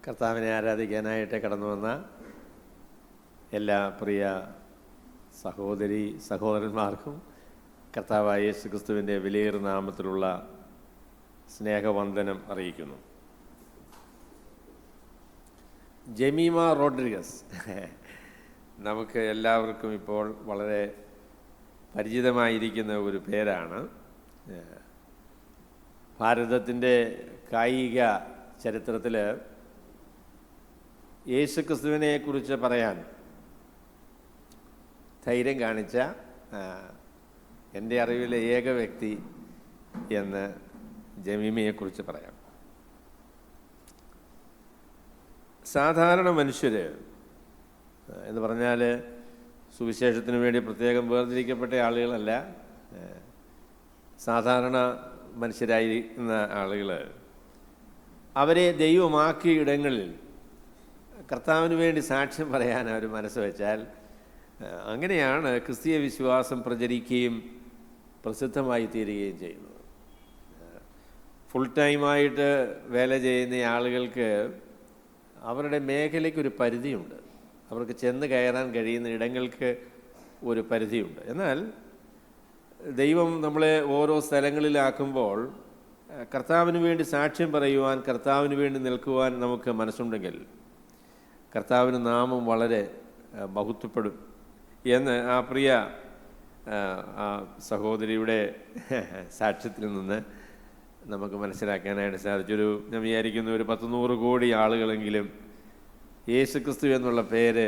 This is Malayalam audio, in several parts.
കർത്താവിനെ ആരാധിക്കാനായിട്ട് കടന്നു വന്ന എല്ലാ പ്രിയ സഹോദരന്മാർക്കും കർത്താവായ യേശുക്രിസ്തുവിൻ്റെ വിലയേറിയ നാമത്തിലുള്ള സ്നേഹവന്ദനം അറിയിക്കുന്നു. ജമീമ റോഡ്രിഗസ് നമുക്ക് എല്ലാവർക്കും ഇപ്പോൾ വളരെ പരിചിതമായിരിക്കുന്ന ഒരു പേരാണ്. ഭാരതത്തിൻ്റെ കായിക ചരിത്രത്തിൽ യേശുക്രിസ്തുവിനെ കുറിച്ച് പറയാൻ ധൈര്യം കാണിച്ച എൻ്റെ അറിവിലെ ഏക വ്യക്തി എന്ന് ജമീമയെക്കുറിച്ച് പറയാം. സാധാരണ മനുഷ്യർ എന്ന് പറഞ്ഞാൽ സുവിശേഷത്തിന് വേണ്ടി പ്രത്യേകം വേർതിരിക്കപ്പെട്ട ആളുകളല്ല, സാധാരണ മനുഷ്യരായിരിക്കുന്ന ആളുകൾ അവരെ ദൈവമാക്കിയ ഇടങ്ങളിൽ കർത്താവിന് വേണ്ടി സാക്ഷ്യം പറയാൻ അവർ മനസ്സ് വെച്ചാൽ അങ്ങനെയാണ് ക്രിസ്തീയ വിശ്വാസം പ്രചരിക്കുകയും പ്രസിദ്ധമായി തീരുകയും ചെയ്യുന്നത്. ഫുൾ ടൈമായിട്ട് വേല ചെയ്യുന്ന ആളുകൾക്ക് അവരുടെ മേഖലയ്ക്കൊരു പരിധിയുണ്ട്, അവർക്ക് ചെന്ന് കയറാൻ കഴിയുന്ന ഇടങ്ങൾക്ക് ഒരു പരിധിയുണ്ട്. എന്നാൽ ദൈവം നമ്മളെ ഓരോ സ്ഥലങ്ങളിലാക്കുമ്പോൾ കർത്താവിന് വേണ്ടി സാക്ഷ്യം പറയുവാൻ, കർത്താവിന് വേണ്ടി നിൽക്കുവാൻ നമുക്ക് മനസ്സുണ്ടെങ്കിൽ കർത്താവിന് നാമം വളരെ മഹത്വപ്പെടും എന്ന് ആ പ്രിയ ആ സഹോദരിയുടെ സാക്ഷ്യത്തിൽ നിന്ന് നമുക്ക് മനസ്സിലാക്കാനായിട്ട് സാധിച്ചൊരു, ഞാൻ വിചാരിക്കുന്ന ഒരു 100 കോടി ആളുകളെങ്കിലും യേശുക്രിസ്തു എന്നുള്ള പേര്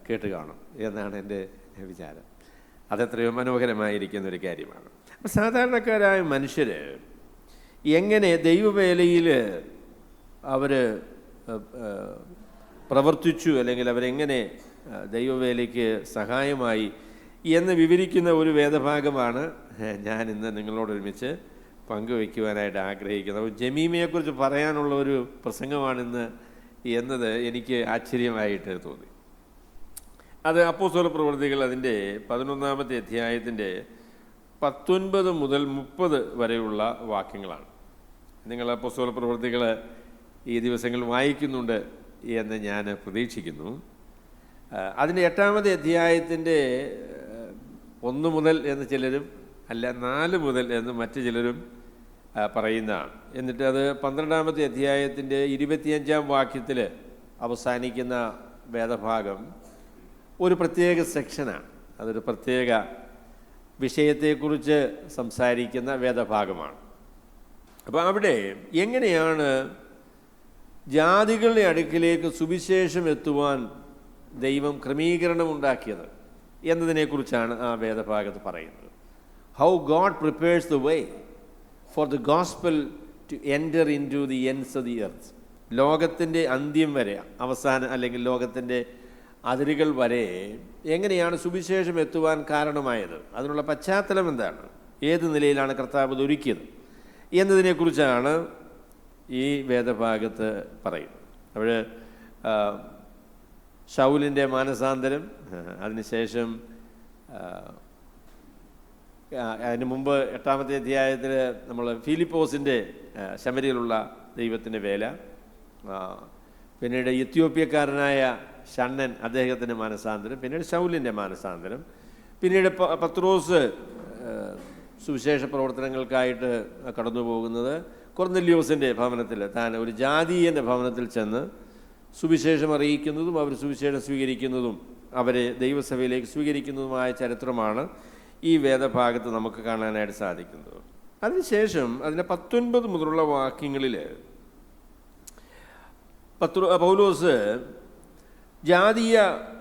കേട്ട് കാണും എന്നാണ് എൻ്റെ വിചാരം. അതെത്രയോ മനോഹരമായിരിക്കുന്ന ഒരു കാര്യമാണ്. അപ്പം സാധാരണക്കാരായ മനുഷ്യർ എങ്ങനെ ദൈവവേലയിൽ അവർ പ്രവർത്തിച്ചു, അല്ലെങ്കിൽ അവരെങ്ങനെ ദൈവവേലയ്ക്ക് സഹായമായി എന്ന് വിവരിക്കുന്ന ഒരു വേദഭാഗമാണ് ഞാൻ ഇന്ന് നിങ്ങളോടൊരുമിച്ച് പങ്കുവയ്ക്കുവാനായിട്ട് ആഗ്രഹിക്കുന്നത്. അപ്പോൾ ജമീമയെക്കുറിച്ച് പറയാനുള്ള ഒരു പ്രസംഗമാണിന്ന് എന്നത് എനിക്ക് ആശ്ചര്യമായിട്ട് തോന്നി. അത് അപ്പോസ്തല പ്രവൃത്തികൾ അതിൻ്റെ 11-ാമത്തെ അധ്യായത്തിൻ്റെ 19 മുതൽ 30 വരെയുള്ള വാക്യങ്ങളാണ്. നിങ്ങൾ അപ്പോസ്തല പ്രവൃത്തികൾ ഈ ദിവസങ്ങൾ വായിക്കുന്നുണ്ട് എന്ന് ഞാൻ പ്രതീക്ഷിക്കുന്നു. അതിൻ്റെ 8-ാമത്തെ അധ്യായത്തിൻ്റെ 1 മുതൽ എന്ന് ചിലരും, അല്ല 4 മുതൽ എന്ന് മറ്റു ചിലരും പറയുന്നതാണ്. എന്നിട്ട് അത് 12-ാമത്തെ അധ്യായത്തിൻ്റെ 25-ാം വാക്യത്തിൽ അവസാനിക്കുന്ന വേദഭാഗം ഒരു പ്രത്യേക സെക്ഷനാണ്. അതൊരു പ്രത്യേക വിഷയത്തെക്കുറിച്ച് സംസാരിക്കുന്ന വേദഭാഗമാണ്. അപ്പോൾ അവിടെ എങ്ങനെയാണ് ജാതികളുടെ അടുക്കിലേക്ക് സുവിശേഷം എത്തുവാൻ ദൈവം ക്രമീകരണമുണ്ടാക്കിയത് എന്നതിനെക്കുറിച്ചാണ് ആ വേദഭാഗത്ത് പറയുന്നത്. How God prepares the way for the gospel to enter into the ends of the earth. ലോകത്തിൻ്റെ അന്ത്യം വരെ, അവസാനം അല്ലെങ്കിൽ ലോകത്തിൻ്റെ അതിരുകൾ വരെ എങ്ങനെയാണ് സുവിശേഷം എത്തുവാൻ കാരണമായത്, അതിനുള്ള പശ്ചാത്തലം എന്താണ്, ഏത് നിലയിലാണ് കർത്താവ് ഇത് ഒരുക്കിയത് എന്നതിനെക്കുറിച്ചാണ് ഈ വേദഭാഗത്ത് പറയുന്നത്. അപ്പോൾ ശൗലിൻ്റെ മാനസാന്തരം, അതിനുശേഷം അതിന് മുമ്പ് 8-ാമത്തെ അധ്യായത്തിൽ നമ്മൾ ഫിലിപ്പോസിൻ്റെ ശമരിയിലുള്ള ദൈവത്തിൻ്റെ വേല, പിന്നീട് എത്യോപ്യക്കാരനായ ഷണ്ണൻ അദ്ദേഹത്തിൻ്റെ മാനസാന്തരം, പിന്നീട് ശൗലിൻ്റെ മാനസാന്തരം, പിന്നീട് പത്രോസ് സുവിശേഷ പ്രവർത്തനങ്ങൾക്കായിട്ട് കടന്നു പോകുന്നത് കൊർന്നല്യോസിൻ്റെ ഭവനത്തിൽ, താൻ ഒരു ജാതീയൻ്റെ ഭവനത്തിൽ ചെന്ന് സുവിശേഷം അറിയിക്കുന്നതും അവർ സുവിശേഷം സ്വീകരിക്കുന്നതും അവരെ ദൈവസഭയിലേക്ക് സ്വീകരിക്കുന്നതുമായ ചരിത്രമാണ് ഈ വേദഭാഗത്ത് നമുക്ക് കാണാനായിട്ട് സാധിക്കുന്നത്. അതിനുശേഷം അതിൻ്റെ 19 മുതലുള്ള വാക്യങ്ങളിൽ പൗലോസ് ജാതീയ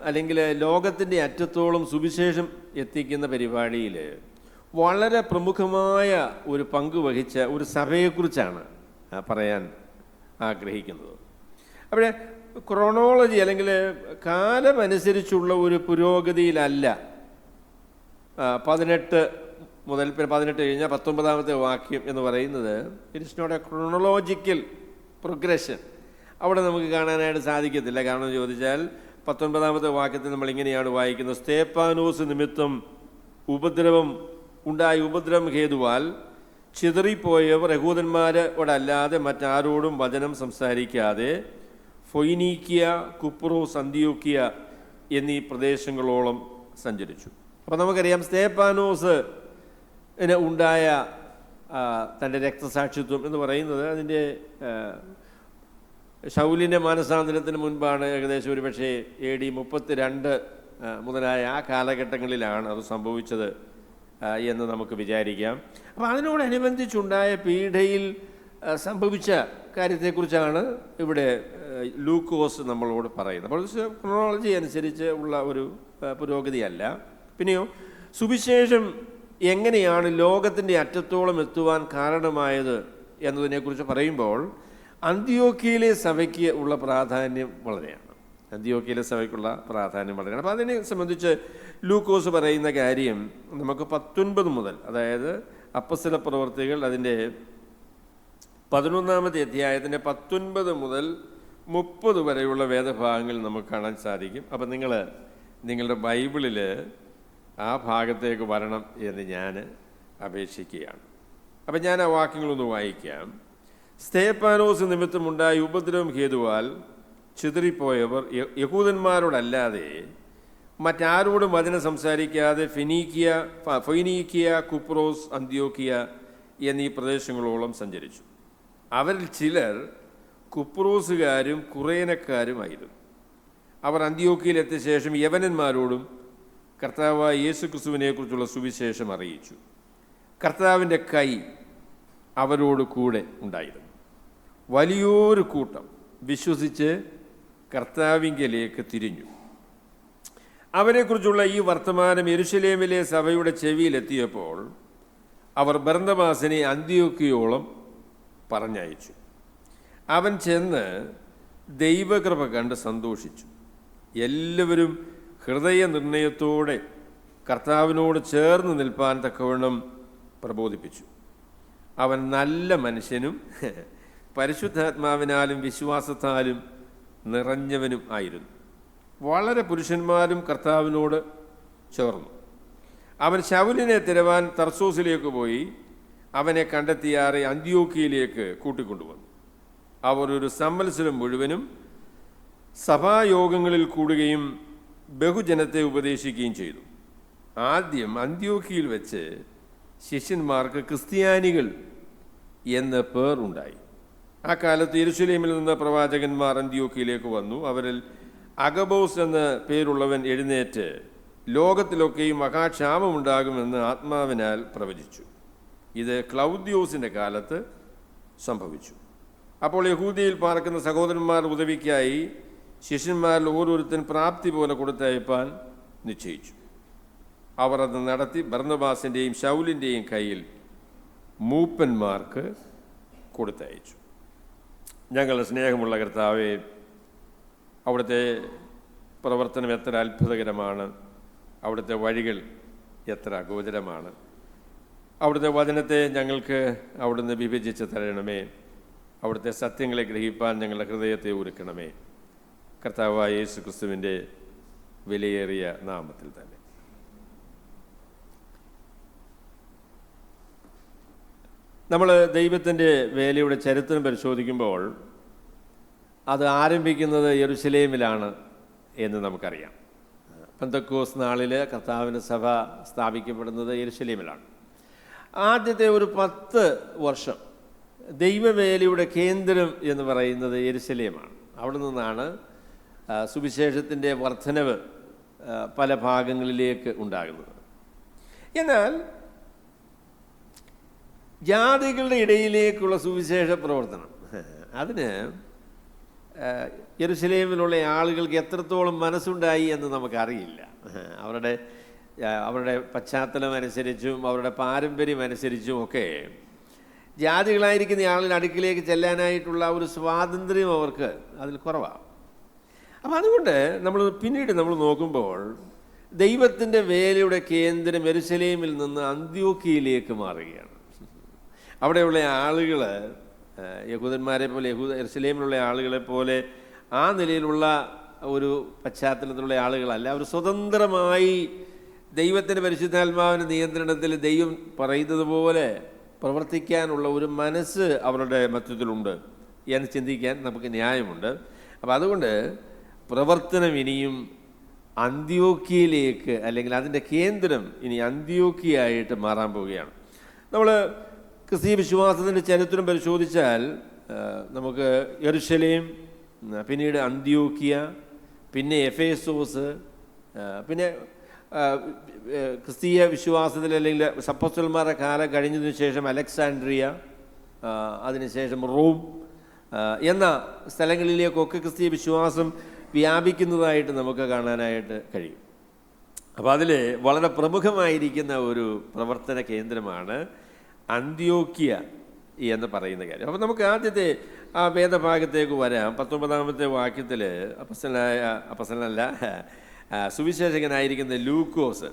അല്ലെങ്കിൽ ലോകത്തിൻ്റെ അറ്റത്തോളം സുവിശേഷം എത്തിക്കുന്ന പരിപാടിയിൽ വളരെ പ്രമുഖമായ ഒരു പങ്ക് വഹിച്ച ഒരു സഭയെക്കുറിച്ചാണ് പറയാൻ ആഗ്രഹിക്കുന്നത്. അവിടെ ക്രോണോളജി അല്ലെങ്കിൽ കാലമനുസരിച്ചുള്ള ഒരു പുരോഗതിയിലല്ല 18 മുതൽ 18 കഴിഞ്ഞാൽ 19-ാമത്തെ വാക്യം എന്ന് പറയുന്നത് it is not a chronological progression. അവിടെ നമുക്ക് കാണാനായിട്ട് സാധിക്കത്തില്ല. കാരണം ചോദിച്ചാൽ 19-ാമത്തെ വാക്യത്തിൽ നമ്മളിങ്ങനെയാണ് വായിക്കുന്നത്: സ്തേഫാനോസ് നിമിത്തം ഉപദ്രവം ഹേതുവാൽ ചിതറിപ്പോയവർ യഹൂദന്മാരോടല്ലാതെ മറ്റാരോടും വചനം സംസാരിക്കാതെ ഫൊയ്നീക്കിയ, കുപ്രോസ്, അന്ത്യോക്യ എന്നീ പ്രദേശങ്ങളോളം സഞ്ചരിച്ചു. അപ്പോൾ നമുക്കറിയാം സ്തേഫാനോസ് ഉണ്ടായ തൻ്റെ രക്തസാക്ഷിത്വം എന്ന് പറയുന്നത് അതിൻ്റെ ശൗലിൻ്റെ മാനസാന്തരത്തിന് മുൻപാണ്. ഏകദേശം ഒരു പക്ഷേ AD 32 മുതലായ ആ കാലഘട്ടങ്ങളിലാണ് അത് സംഭവിച്ചത് എന്ന് നമുക്ക് വിചാരിക്കാം. അപ്പോൾ അതിനോടനുബന്ധിച്ചുണ്ടായ പീഡയിൽ സംഭവിച്ച കാര്യത്തെക്കുറിച്ചാണ് ഇവിടെ ലൂക്കോസ് നമ്മളോട് പറയുന്നത്. അപ്പോൾ ക്രോണോളജി അനുസരിച്ച് ഉള്ള ഒരു പുരോഗതിയല്ല. പിന്നെയോ സുവിശേഷം എങ്ങനെയാണ് ലോകത്തിൻ്റെ അറ്റത്തോളം എത്തുവാൻ കാരണമായത് എന്നതിനെക്കുറിച്ച് പറയുമ്പോൾ അന്ത്യോക്യയിലെ സഭയ്ക്ക് ഉള്ള പ്രാധാന്യം വളരെയാണ്. അന്ത്യോക്യയിലെ സഭയ്ക്കുള്ള പ്രാധാന്യം വളരെയാണ്. അപ്പോൾ അതിനെ സംബന്ധിച്ച് ലൂക്കോസ് പറയുന്ന കാര്യം നമുക്ക് 19 മുതൽ, അതായത് അപ്പസ്തല പ്രവർത്തികൾ അതിൻ്റെ 11-ാമത്തെ അധ്യായത്തിൻ്റെ 19 മുതൽ 30 വരെയുള്ള വേദഭാഗങ്ങൾ നമുക്ക് കാണാൻ സാധിക്കും. അപ്പം നിങ്ങളുടെ ബൈബിളിൽ ആ ഭാഗത്തേക്ക് വരണം എന്ന് ഞാൻ അപേക്ഷിക്കുകയാണ്. അപ്പം ഞാൻ ആ വാക്യങ്ങളൊന്ന് വായിക്കാം. സ്തേഫാനോസ് നിമിത്തമുണ്ടായ ഉപദ്രവം ഹേതുവാൽ ചിതറിപ്പോയവർ യഹൂദന്മാരോടല്ലാതെ മറ്റാരോടും വചനം സംസാരിക്കാതെ ഫൊയ്നീക്കിയ, കുപ്രോസ്, അന്ത്യോക്യ എന്നീ പ്രദേശങ്ങളോളം സഞ്ചരിച്ചു. അവരിൽ ചിലർ കുപ്രോസുകാരും കുറേനക്കാരുമായിരുന്നു. അവർ അന്ത്യോക്യയിലെത്തിയ ശേഷം യവനന്മാരോടും കർത്താവായ യേശുക്രിസ്തുവിനെക്കുറിച്ചുള്ള സുവിശേഷം അറിയിച്ചു. കർത്താവിൻ്റെ കൈ അവരോട് കൂടെ ഉണ്ടായിരുന്നു. വലിയൊരു കൂട്ടം വിശ്വസിച്ച് കർത്താവിങ്കലേക്ക് തിരിഞ്ഞു. അവരെക്കുറിച്ചുള്ള ഈ വർത്തമാനം യെരുശലേമിലെ സഭയുടെ ചെവിയിലെത്തിയപ്പോൾ അവർ ബർന്നബാസിനെ അന്ത്യോക്യയോളം പറഞ്ഞയച്ചു. അവൻ ചെന്ന് ദൈവകൃപ കണ്ട് സന്തോഷിച്ചു. എല്ലാവരും ഹൃദയനിർണയത്തോടെ കർത്താവിനോട് ചേർന്ന് നിൽപ്പാൻ തക്കവണ്ണം പ്രബോധിപ്പിച്ചു. അവൻ നല്ല മനുഷ്യനും പരിശുദ്ധാത്മാവിനാലും വിശ്വാസത്താലും നിറഞ്ഞവനും ആയിരുന്നു. വളരെ പുരുഷന്മാരും കർത്താവിനോട് ചേർന്നു. അവൻ ശൗലിനെ തിരവാൻ തർസോസിലേക്ക് പോയി അവനെ കണ്ടെത്തിയാറെ അന്ത്യോക്യയിലേക്ക് കൂട്ടിക്കൊണ്ടുവന്നു. അവർ ഒരു സംവത്സരം മുഴുവനും സഭായോഗങ്ങളിൽ കൂടുകയും ബഹുജനത്തെ ഉപദേശിക്കുകയും ചെയ്തു. ആദ്യം അന്ത്യോക്യയിൽ വെച്ച് ശിഷ്യന്മാർക്ക് ക്രിസ്ത്യാനികൾ എന്ന പേർ ഉണ്ടായി. ആ കാലത്ത് യെരുശലേമിൽ നിന്ന് പ്രവാചകന്മാർ അന്ത്യോക്യയിലേക്ക് വന്നു. അവരിൽ അഗബോസ് എന്ന പേരുള്ളവൻ എഴുന്നേറ്റ് ലോകത്തിലൊക്കെയും മഹാക്ഷാമമുണ്ടാകുമെന്ന് ആത്മാവിനാൽ പ്രവചിച്ചു. ഇത് ക്ലൗദ്യോസിൻ്റെ കാലത്ത് സംഭവിച്ചു. അപ്പോൾ യഹൂദിയിൽ പാർക്കുന്ന സഹോദരന്മാർ ഉദവിക്കായി ശിഷ്യന്മാരിൽ ഓരോരുത്തൻ പ്രാപ്തി പോലെ കൊടുത്തയപ്പാൻ നിശ്ചയിച്ചു. അവർ അത് നടത്തി ബർന്നബാസിൻ്റെയും ശൗലിൻ്റെയും കയ്യിൽ മൂപ്പന്മാർക്ക് കൊടുത്തയച്ചു. ഞങ്ങളുടെ സ്നേഹമുള്ള കർത്താവേ, അവിടുത്തെ പ്രവർത്തനം എത്ര അത്ഭുതകരമാണ്, അവിടുത്തെ വഴികൾ എത്ര അഗോചരമാണ്. അവിടുത്തെ വചനത്തെ ഞങ്ങൾക്ക് അവിടുന്ന് വിഭജിച്ച് തരണമേ. അവിടുത്തെ സത്യങ്ങളെ ഗ്രഹിപ്പാൻ ഞങ്ങളുടെ ഹൃദയത്തെ ഒരുക്കണമേ. കർത്താവായ യേശു ക്രിസ്തുവിൻ്റെ വിലയേറിയ നാമത്തിൽ തന്നെ. നമ്മൾ ദൈവത്തിൻ്റെ വേലയുടെ ചരിത്രം പരിശോധിക്കുമ്പോൾ അത് ആരംഭിക്കുന്നത് യെരുശലേമിലാണ് എന്ന് നമുക്കറിയാം. പെന്തക്കോസ് നാളിൽ കർത്താവിൻ്റെ സഭ സ്ഥാപിക്കപ്പെടുന്നത് യെരുശലേമിലാണ്. ആദ്യത്തെ ഒരു 10 വർഷം ദൈവവേലയുടെ കേന്ദ്രം എന്ന് പറയുന്നത് യെരുശലേമാണ്. അവിടെ നിന്നാണ് സുവിശേഷത്തിൻ്റെ വർധനവ് പല ഭാഗങ്ങളിലേക്ക് ഉണ്ടാകുന്നത്. എന്നാൽ ജാതികളുടെ ഇടയിലേക്കുള്ള സുവിശേഷ പ്രവർത്തനം, അതിന് യെരുശലേമിലുള്ള ആളുകൾക്ക് എത്രത്തോളം മനസ്സുണ്ടായി എന്ന് നമുക്കറിയില്ല. അവരുടെ പശ്ചാത്തലം അനുസരിച്ചും അവരുടെ പാരമ്പര്യം അനുസരിച്ചും ഒക്കെ ജാതികളായിരിക്കുന്ന ആളുടെ അടുക്കിലേക്ക് ചെല്ലാനായിട്ടുള്ള ഒരു സ്വാതന്ത്ര്യം അവർക്ക് അതിൽ കുറവാണ്. അപ്പം അതുകൊണ്ട് പിന്നീട് നമ്മൾ നോക്കുമ്പോൾ ദൈവത്തിൻ്റെ വേലയുടെ കേന്ദ്രം യെരുശലേമിൽ നിന്ന് അന്ത്യോക്യയിലേക്ക് മാറുകയാണ്. അവിടെയുള്ള ആളുകൾ യഹൂദന്മാരെ പോലെ യെരുശലേമിലുള്ള ആളുകളെ പോലെ ആ നിലയിലുള്ള ഒരു പശ്ചാത്തലത്തിലുള്ള ആളുകളല്ല. അവർ സ്വതന്ത്രമായി ദൈവത്തിൻ്റെ പരിശുദ്ധാത്മാവിൻ്റെ നിയന്ത്രണത്തിൽ ദൈവം പറയുന്നത് പോലെ പ്രവർത്തിക്കാനുള്ള ഒരു മനസ്സ് അവരുടെ മധ്യത്തിലുണ്ട് എന്ന് ചിന്തിക്കാൻ നമുക്ക് ന്യായമുണ്ട്. അപ്പോൾ അതുകൊണ്ട് പ്രവർത്തനം ഇനിയും അന്ത്യോക്യയിലേക്ക്, അല്ലെങ്കിൽ അതിൻ്റെ കേന്ദ്രം ഇനി അന്ത്യോക്യയായിട്ട് മാറാൻ പോവുകയാണ്. നമ്മൾ ക്രിസ്തീയ വിശ്വാസത്തിൻ്റെ ചരിത്രം പരിശോധിച്ചാൽ നമുക്ക് യെരുശലേം, പിന്നീട് അന്ത്യോക്യ, പിന്നെ എഫേസോസ്, പിന്നെ ക്രിസ്തീയ വിശ്വാസത്തിൽ അല്ലെങ്കിൽ അപ്പോസ്തലന്മാരുടെ കാലം കഴിഞ്ഞതിന് ശേഷം അലക്സാൻഡ്രിയ, അതിനുശേഷം റോം എന്ന സ്ഥലങ്ങളിലേക്കൊക്കെ ക്രിസ്തീയ വിശ്വാസം വ്യാപിക്കുന്നതായിട്ട് നമുക്ക് കാണാനായിട്ട് കഴിയും. അപ്പോൾ അതിൽ വളരെ പ്രമുഖമായിരിക്കുന്ന ഒരു പ്രവർത്തന കേന്ദ്രമാണ് അന്ത്യോക്യ എന്ന് പറയുന്ന കാര്യം. അപ്പോൾ നമുക്ക് ആദ്യത്തെ ആ വേദഭാഗത്തേക്ക് വരാം. 19-ാമത്തെ വാക്യത്തിൽ അപ്പസ്തലനല്ല സുവിശേഷകനായിരിക്കുന്ന ലൂക്കോസ്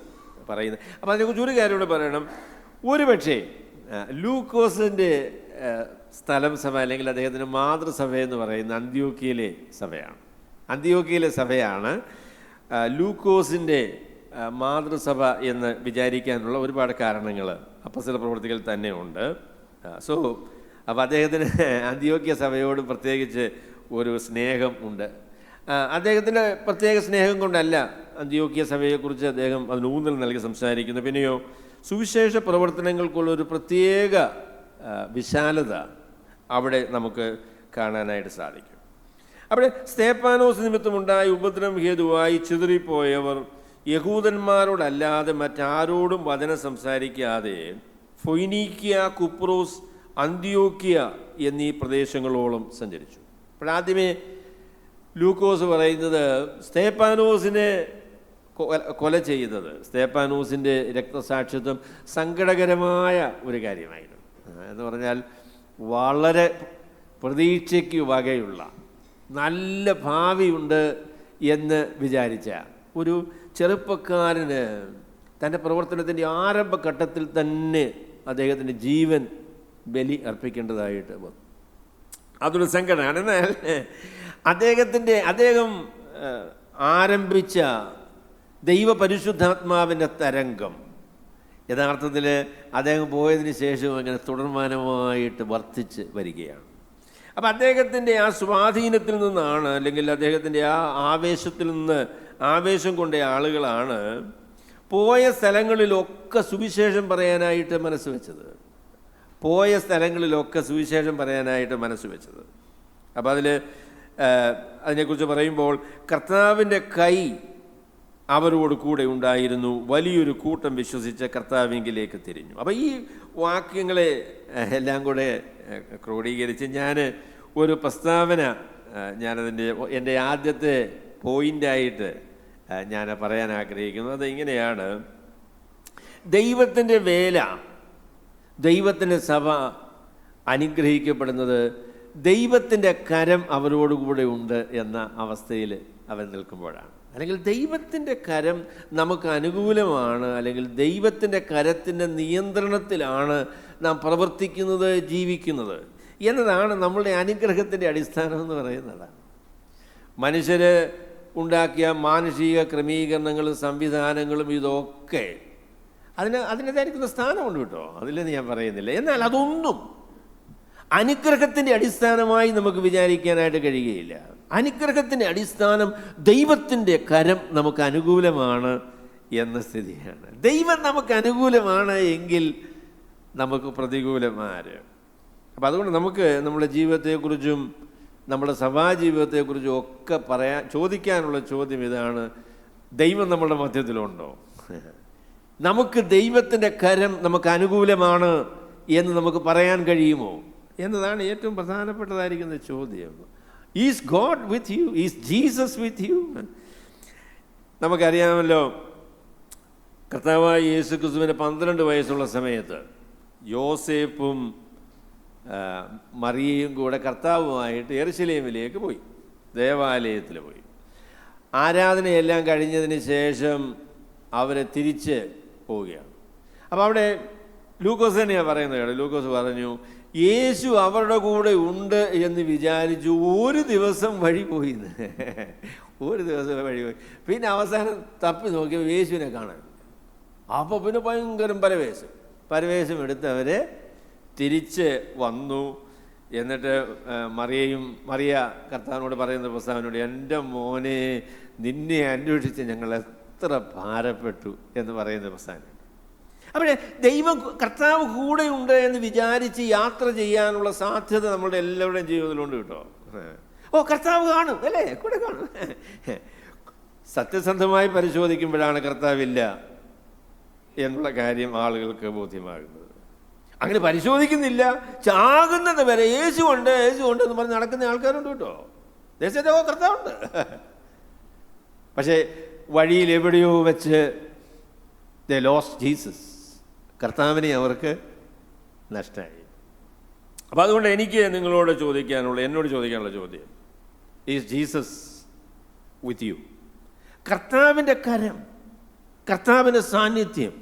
പറയുന്നത്. അപ്പോൾ അതിനെക്കുറിച്ച് ഒരു കാര്യം കൂടെ പറയണം. ഒരുപക്ഷേ ലൂക്കോസിൻ്റെ സ്ഥലം സഭ, അല്ലെങ്കിൽ അദ്ദേഹത്തിൻ്റെ മാതൃസഭ എന്ന് പറയുന്ന അന്ത്യോക്യയിലെ സഭയാണ്. അന്ത്യോക്യയിലെ സഭയാണ് ലൂക്കോസിൻ്റെ മാതൃസഭ എന്ന് വിചാരിക്കാനുള്ള ഒരുപാട് കാരണങ്ങൾ അപ്പോസ്തല പ്രവൃത്തികൾ തന്നെ ഉണ്ട്. അപ്പോൾ അദ്ദേഹത്തിന് അന്ത്യോക്യ സഭയോട് പ്രത്യേകിച്ച് ഒരു സ്നേഹം ഉണ്ട്. അദ്ദേഹത്തിൻ്റെ പ്രത്യേക സ്നേഹം കൊണ്ടല്ല അന്ത്യോക്യ സഭയെക്കുറിച്ച് അദ്ദേഹം അതിന് ഊന്നൽ നൽകി സംസാരിക്കുന്നു. പിന്നെയോ സുവിശേഷ പ്രവർത്തനങ്ങൾക്കുള്ളൊരു പ്രത്യേക വിശാലത അവിടെ നമുക്ക് കാണാനായിട്ട് സാധിക്കും. അവിടെ സ്തേഫാനോസ് നിമിത്തമുണ്ടായ ഉപദ്രവം ഹേതുവായി ചിതറിപ്പോയവർ യഹൂദന്മാരോടല്ലാതെ മറ്റാരോടും വചനം സംസാരിക്കാതെ ഫൊയ്നീക്യ, കുപ്രോസ്, അന്ത്യോക്യ എന്നീ പ്രദേശങ്ങളോളം സഞ്ചരിച്ചു. അപ്പോഴാദ്യമേ ലൂക്കോസ് പറയുന്നത് സ്തേഫാനോസിനെ കൊല ചെയ്തത്, സ്തേഫാനോസിൻ്റെ രക്തസാക്ഷിത്വം സങ്കടകരമായ ഒരു കാര്യമായിരുന്നു. എന്ന് പറഞ്ഞാൽ വളരെ പ്രതീക്ഷയ്ക്ക് വകയുള്ള, നല്ല ഭാവിയുണ്ട് എന്ന് വിചാരിച്ച ഒരു ചെറുപ്പക്കാരന് തൻ്റെ പ്രവർത്തനത്തിൻ്റെ ആരംഭഘട്ടത്തിൽ തന്നെ അദ്ദേഹത്തിൻ്റെ ജീവൻ ബലി അർപ്പിക്കേണ്ടതായിട്ട് വന്നു. അതൊരു സങ്കടമാണ്. എന്നാൽ അദ്ദേഹം ആരംഭിച്ച ദൈവപരിശുദ്ധാത്മാവിൻ്റെ തരംഗം യഥാർത്ഥത്തിൽ അദ്ദേഹം പോയതിന് ശേഷം അങ്ങനെ തുടർമാനമായിട്ട് വർദ്ധിച്ച് വരികയാണ്. അപ്പം അദ്ദേഹത്തിൻ്റെ ആ സ്വാധീനത്തിൽ നിന്നാണ്, അല്ലെങ്കിൽ അദ്ദേഹത്തിൻ്റെ ആ ആവേശത്തിൽ നിന്ന് ആവേശം കൊണ്ട ആളുകളാണ് പോയ സ്ഥലങ്ങളിലൊക്കെ സുവിശേഷം പറയാനായിട്ട് മനസ്സ് വെച്ചത്. അപ്പോൾ അതിനെക്കുറിച്ച് പറയുമ്പോൾ കർത്താവിൻ്റെ കൈ അവരോട് കൂടെ ഉണ്ടായിരുന്നു, വലിയൊരു കൂട്ടം വിശ്വസിച്ച് കർത്താവിങ്കിലേക്ക് തിരിഞ്ഞു. അപ്പോൾ ഈ വാക്യങ്ങളെ എല്ലാം കൂടെ ക്രോഡീകരിച്ച് ഞാൻ ഒരു പ്രസ്താവന എൻ്റെ ആദ്യത്തെ പോയിൻ്റായിട്ട് ഞാൻ പറയാൻ ആഗ്രഹിക്കുന്നു. അത് ഇങ്ങനെയാണ്: ദൈവത്തിൻ്റെ വേല, ദൈവത്തിൻ്റെ സഭ അനുഗ്രഹിക്കപ്പെടുന്നത് ദൈവത്തിൻ്റെ കരം അവരോടുകൂടെ ഉണ്ട് എന്ന അവസ്ഥയിൽ അവൻ നിൽക്കുമ്പോഴാണ്. അല്ലെങ്കിൽ ദൈവത്തിൻ്റെ കരം നമുക്ക് അനുകൂലമാണ്, അല്ലെങ്കിൽ ദൈവത്തിൻ്റെ കരത്തിൻ്റെ നിയന്ത്രണത്തിലാണ് നാം പ്രവർത്തിക്കുന്നത്, ജീവിക്കുന്നത് എന്നതാണ് നമ്മളുടെ അനുഗ്രഹത്തിൻ്റെ അടിസ്ഥാനം എന്ന് പറയുന്നത്. മനുഷ്യർ ഉണ്ടാക്കിയ മാനുഷിക ക്രമീകരണങ്ങളും സംവിധാനങ്ങളും ഇതൊക്കെ അതിനേതായിരിക്കുന്ന സ്ഥാനമുണ്ട് കേട്ടോ, അതില്ലെന്ന് ഞാൻ പറയുന്നില്ല. എന്നാൽ അതൊന്നും അനുഗ്രഹത്തിൻ്റെ അടിസ്ഥാനമായി നമുക്ക് വിചാരിക്കാനായിട്ട് കഴിയുകയില്ല. അനുഗ്രഹത്തിൻ്റെ അടിസ്ഥാനം ദൈവത്തിൻ്റെ കരം നമുക്ക് അനുകൂലമാണ് എന്ന സ്ഥിതിയാണ്. ദൈവം നമുക്ക് അനുകൂലമാണ് എങ്കിൽ നമുക്ക് പ്രതികൂലമാര്. അപ്പം അതുകൊണ്ട് നമുക്ക് നമ്മുടെ ജീവിതത്തെക്കുറിച്ചും നമ്മുടെ സഭാജീവിതത്തെക്കുറിച്ചും ഒക്കെ ചോദിക്കാനുള്ള ചോദ്യം ഇതാണ്: ദൈവം നമ്മുടെ മധ്യത്തിലുണ്ടോ? നമുക്ക് ദൈവത്തിൻ്റെ കരം നമുക്ക് അനുകൂലമാണ് എന്ന് നമുക്ക് പറയാൻ കഴിയുമോ എന്നതാണ് ഏറ്റവും പ്രധാനപ്പെട്ടതായിരിക്കുന്ന ചോദ്യം. Is God with you? Is Jesus with you? നമുക്കറിയാമല്ലോ, കർത്താവായ യേശു ക്രിസ്തുവിന് 12 വയസ്സുള്ള സമയത്ത് യോസേഫും മറിയയും കൂടെ കർത്താവുമായിട്ട് യെരുശലേമിലേക്ക് പോയി, ദേവാലയത്തിൽ പോയി. ആരാധനയെല്ലാം കഴിഞ്ഞതിന് ശേഷം അവരെ തിരിച്ച് പോവുകയാണ്. അപ്പോൾ അവിടെ ലൂക്കോസ് തന്നെയാണ് പറയുന്നത് കേട്ടോ. ലൂക്കോസ് പറഞ്ഞു, യേശു അവരുടെ കൂടെ ഉണ്ട് എന്ന് വിചാരിച്ചു ഒരു ദിവസം വഴി പോയി. പിന്നെ അവസാനം തപ്പി നോക്കിയപ്പോൾ യേശുവിനെ കാണാൻ. അപ്പോൾ പിന്നെ ഭയങ്കരം പരവേശം എടുത്ത് അവരെ തിരിച്ച് വന്നു. എന്നിട്ട് മറിയ കർത്താവിനോട് പറയുന്ന പ്രസ്താവനോട്, എൻ്റെ മോനെ, നിന്നെ അന്വേഷിച്ച് ഞങ്ങൾ എത്ര ഭാരപ്പെട്ടു എന്ന് പറയുന്ന പ്രസ്താവന. അവിടെ കർത്താവ് കൂടെയുണ്ട് എന്ന് വിചാരിച്ച് യാത്ര ചെയ്യാനുള്ള സാധ്യത നമ്മളുടെ എല്ലാവരുടെയും ജീവിതത്തിലുണ്ട് കേട്ടോ. കർത്താവ് കാണും അല്ലേ, കൂടെ കാണും. സത്യസന്ധമായി പരിശോധിക്കുമ്പോഴാണ് കർത്താവില്ല എന്നുള്ള കാര്യം ആളുകൾക്ക് ബോധ്യമാകുന്നത്. അങ്ങനെ പരിശോധിക്കുന്നില്ല, ചാകുന്നത് വരെ യേശുണ്ട് എന്ന് പറഞ്ഞ് നടക്കുന്ന ആൾക്കാരുണ്ട് കേട്ടോ. ദേശത്തെ കർത്താവുണ്ട്. പക്ഷേ വഴിയിൽ എവിടെയോ വെച്ച് ദേ ലോസ്റ്റ് ജീസസ്. കർത്താവിനെ അവർക്ക് നഷ്ടമായി. അപ്പം അതുകൊണ്ട് എന്നോട് ചോദിക്കാനുള്ള ചോദ്യം, ഈസ് ജീസസ് വിത്ത് യു? കർത്താവിൻ്റെ കരം, കർത്താവിൻ്റെ സാന്നിധ്യം,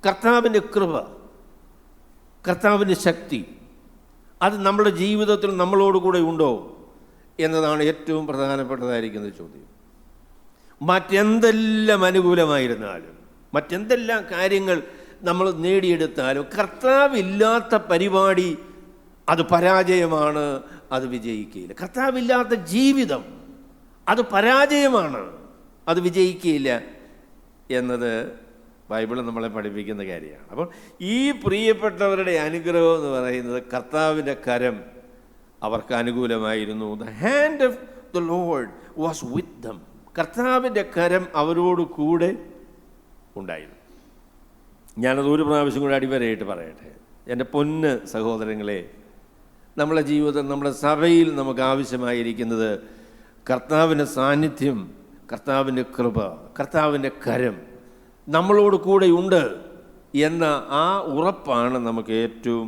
കർത്താവിൻ്റെ കൃപ, കർത്താവിൻ്റെ ശക്തി, അത് നമ്മുടെ ജീവിതത്തിൽ നമ്മളോടുകൂടെ ഉണ്ടോ എന്നതാണ് ഏറ്റവും പ്രധാനപ്പെട്ടതായിരിക്കുന്ന ചോദ്യം. മറ്റെന്തെല്ലാം അനുകൂലമായിരുന്നാലും, മറ്റെന്തെല്ലാം കാര്യങ്ങൾ നമ്മൾ നേടിയെടുത്താലും, കർത്താവില്ലാത്ത പരിപാടി അത് പരാജയമാണ്, അത് വിജയിക്കുകയില്ല. കർത്താവില്ലാത്ത ജീവിതം അത് പരാജയമാണ്, അത് വിജയിക്കുകയില്ല എന്നത് ബൈബിൾ നമ്മളെ പഠിപ്പിക്കുന്ന കാര്യമാണ്. അപ്പോൾ ഈ പ്രിയപ്പെട്ടവരുടെ അനുഗ്രഹം എന്ന് പറയുന്നത് കർത്താവിൻ്റെ കരം അവർക്ക് അനുകൂലമായിരുന്നു. The hand of the Lord was with them. കർത്താവിൻ്റെ കരം അവരോട് കൂടെ ഉണ്ടായിരുന്നു. ഞാനത് ഒരു പ്രാവശ്യം കൂടെ അടിവരയിട്ട് പറയട്ടെ. എൻ്റെ പൊന്ന് സഹോദരങ്ങളെ, നമ്മളെ ജീവിതം, നമ്മുടെ സഭയിൽ നമുക്ക് ആവശ്യമായിരിക്കുന്നത് കർത്താവിൻ്റെ സാന്നിധ്യം, കർത്താവിൻ്റെ കൃപ, കർത്താവിൻ്റെ കരം നമ്മളോട് കൂടെയുണ്ട് എന്ന ആ ഉറപ്പാണ് നമുക്ക് ഏറ്റവും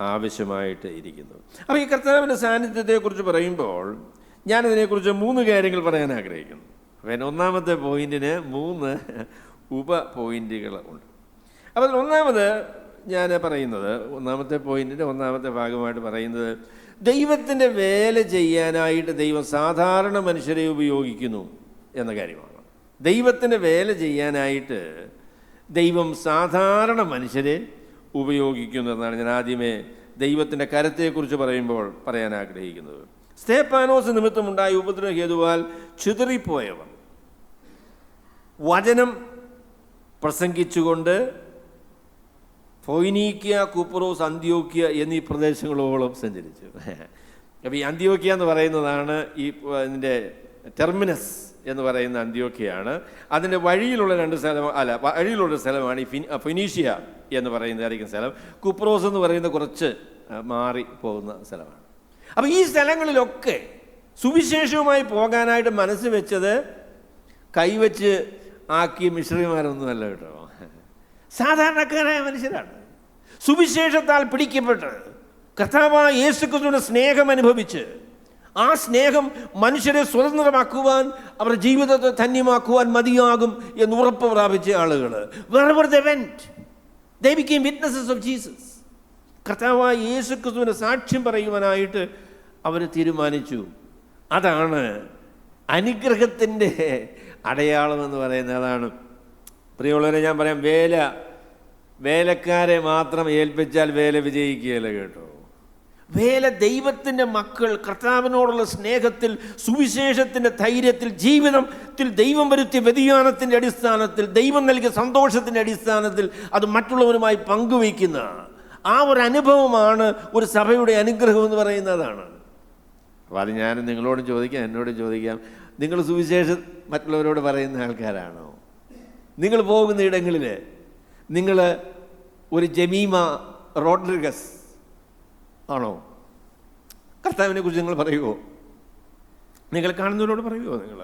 ആവശ്യമായിട്ട് ഇരിക്കുന്നത്. അപ്പോൾ ഈ കർത്താവിൻ്റെ സാന്നിധ്യത്തെക്കുറിച്ച് പറയുമ്പോൾ ഞാനതിനെക്കുറിച്ച് 3 കാര്യങ്ങൾ പറയാൻ ആഗ്രഹിക്കുന്നു. അപ്പം ഒന്നാമത്തെ പോയിന്റിന് 3 ഉപ പോയിന്റുകൾ ഉണ്ട്. അപ്പോൾ ഒന്നാമത് ഞാൻ പറയുന്നത്, ഒന്നാമത്തെ പോയിന്റിൻ്റെ ഒന്നാമത്തെ ഭാഗമായിട്ട് പറയുന്നത്, ദൈവത്തിൻ്റെ വേല ചെയ്യാനായിട്ട് ദൈവം സാധാരണ മനുഷ്യരെ ഉപയോഗിക്കുന്നു എന്ന കാര്യമാണ്. ദൈവത്തിൻ്റെ വേല ചെയ്യാനായിട്ട് ദൈവം സാധാരണ മനുഷ്യരെ ഉപയോഗിക്കുന്നു എന്നാണ് ഞാൻ ആദ്യമേ ദൈവത്തിൻ്റെ കരത്തെക്കുറിച്ച് പറയുമ്പോൾ പറയാൻ ആഗ്രഹിക്കുന്നത്. സ്തേഫാനോസ് നിമിത്തമുണ്ടായ ഉപദ്രവ ഹേതുവാൽ ചിതറിപ്പോയവർ വചനം പ്രസംഗിച്ചുകൊണ്ട് ഫൊയ്നീക്യ, കുപ്രോസ്, അന്ത്യോക്യ എന്നീ പ്രദേശങ്ങളോളം സഞ്ചരിച്ചു. അപ്പോൾ ഈ അന്ത്യോക്യ എന്ന് പറയുന്നതാണ് ഇതിൻ്റെ ടെർമിനസ് എന്ന് പറയുന്ന അന്ത്യോക്യയാണ്. അതിൻ്റെ വഴിയിലുള്ള വഴിയിലുള്ള സ്ഥലമാണ് ഈ ഫിനീഷ്യ എന്ന് പറയുന്നതായിരിക്കും സ്ഥലം. കുപ്രോസ് എന്ന് പറയുന്ന കുറച്ച് മാറി പോകുന്ന സ്ഥലമാണ്. അപ്പോൾ ഈ സ്ഥലങ്ങളിലൊക്കെ സുവിശേഷവുമായി പോകാനായിട്ട് മനസ്സ് വെച്ചത് കൈവച്ച് ആക്കിയ മിഷണറിമാരൊന്നുമല്ല കേട്ടോ. സാധാരണക്കാരായ മനുഷ്യരാണ്. സുവിശേഷത്താൽ പിടിക്കപ്പെട്ട് കർത്താവായ യേശുക്രിസ്തുവിന്റെ സ്നേഹം അനുഭവിച്ച് ആ സ്നേഹം മനുഷ്യരെ സ്വതന്ത്രമാക്കുവാൻ, അവരുടെ ജീവിതത്തെ ധന്യമാക്കുവാൻ മതിയാകും എന്ന് ഉറപ്പ് പ്രാപിച്ച ആളുകൾ. wherever they went, they became witnesses of Jesus. കർത്താവായ യേശുക്രിസ്തുവിന്റെ സാക്ഷ്യം പറയുവാനായിട്ട് അവർ തീരുമാനിച്ചു. അതാണ് അനുഗ്രഹത്തിൻ്റെ അടയാളം എന്ന് പറയുന്നത്. അതാണ് പ്രിയമുള്ളവരെ, ഞാൻ പറയാം, വേലക്കാരെ മാത്രം ഏൽപ്പിച്ചാൽ വേല വിജയിക്കുകയില്ല കേട്ടോ. വേല ദൈവത്തിൻ്റെ മക്കൾ കർത്താവിനോടുള്ള സ്നേഹത്തിൽ, സുവിശേഷത്തിൻ്റെ ധൈര്യത്തിൽ, ജീവിതത്തിൽ ദൈവം വരുത്തിയ വ്യതിയാനത്തിൻ്റെ അടിസ്ഥാനത്തിൽ, ദൈവം നൽകിയ സന്തോഷത്തിൻ്റെ അടിസ്ഥാനത്തിൽ അത് മറ്റുള്ളവരുമായി പങ്കുവയ്ക്കുന്ന ആ ഒരു അനുഭവമാണ് ഒരു സഭയുടെ അനുഗ്രഹം എന്ന് പറയുന്നതാണ്. അപ്പോൾ അത് ഞാൻ നിങ്ങളോടും ചോദിക്കാം, എന്നോടും ചോദിക്കാം, നിങ്ങൾ സുവിശേഷം മറ്റുള്ളവരോട് പറയുന്ന ആൾക്കാരാണോ? നിങ്ങൾ പോകുന്ന ഇടങ്ങളിൽ നിങ്ങൾ ഒരു ജമീമ റോഡ്രിഗസ് ആണോ? കർത്താവിനെ കുറിച്ച് നിങ്ങൾ പറയുമോ? നിങ്ങൾ കാണുന്നവരോട് പറയുമോ? നിങ്ങൾ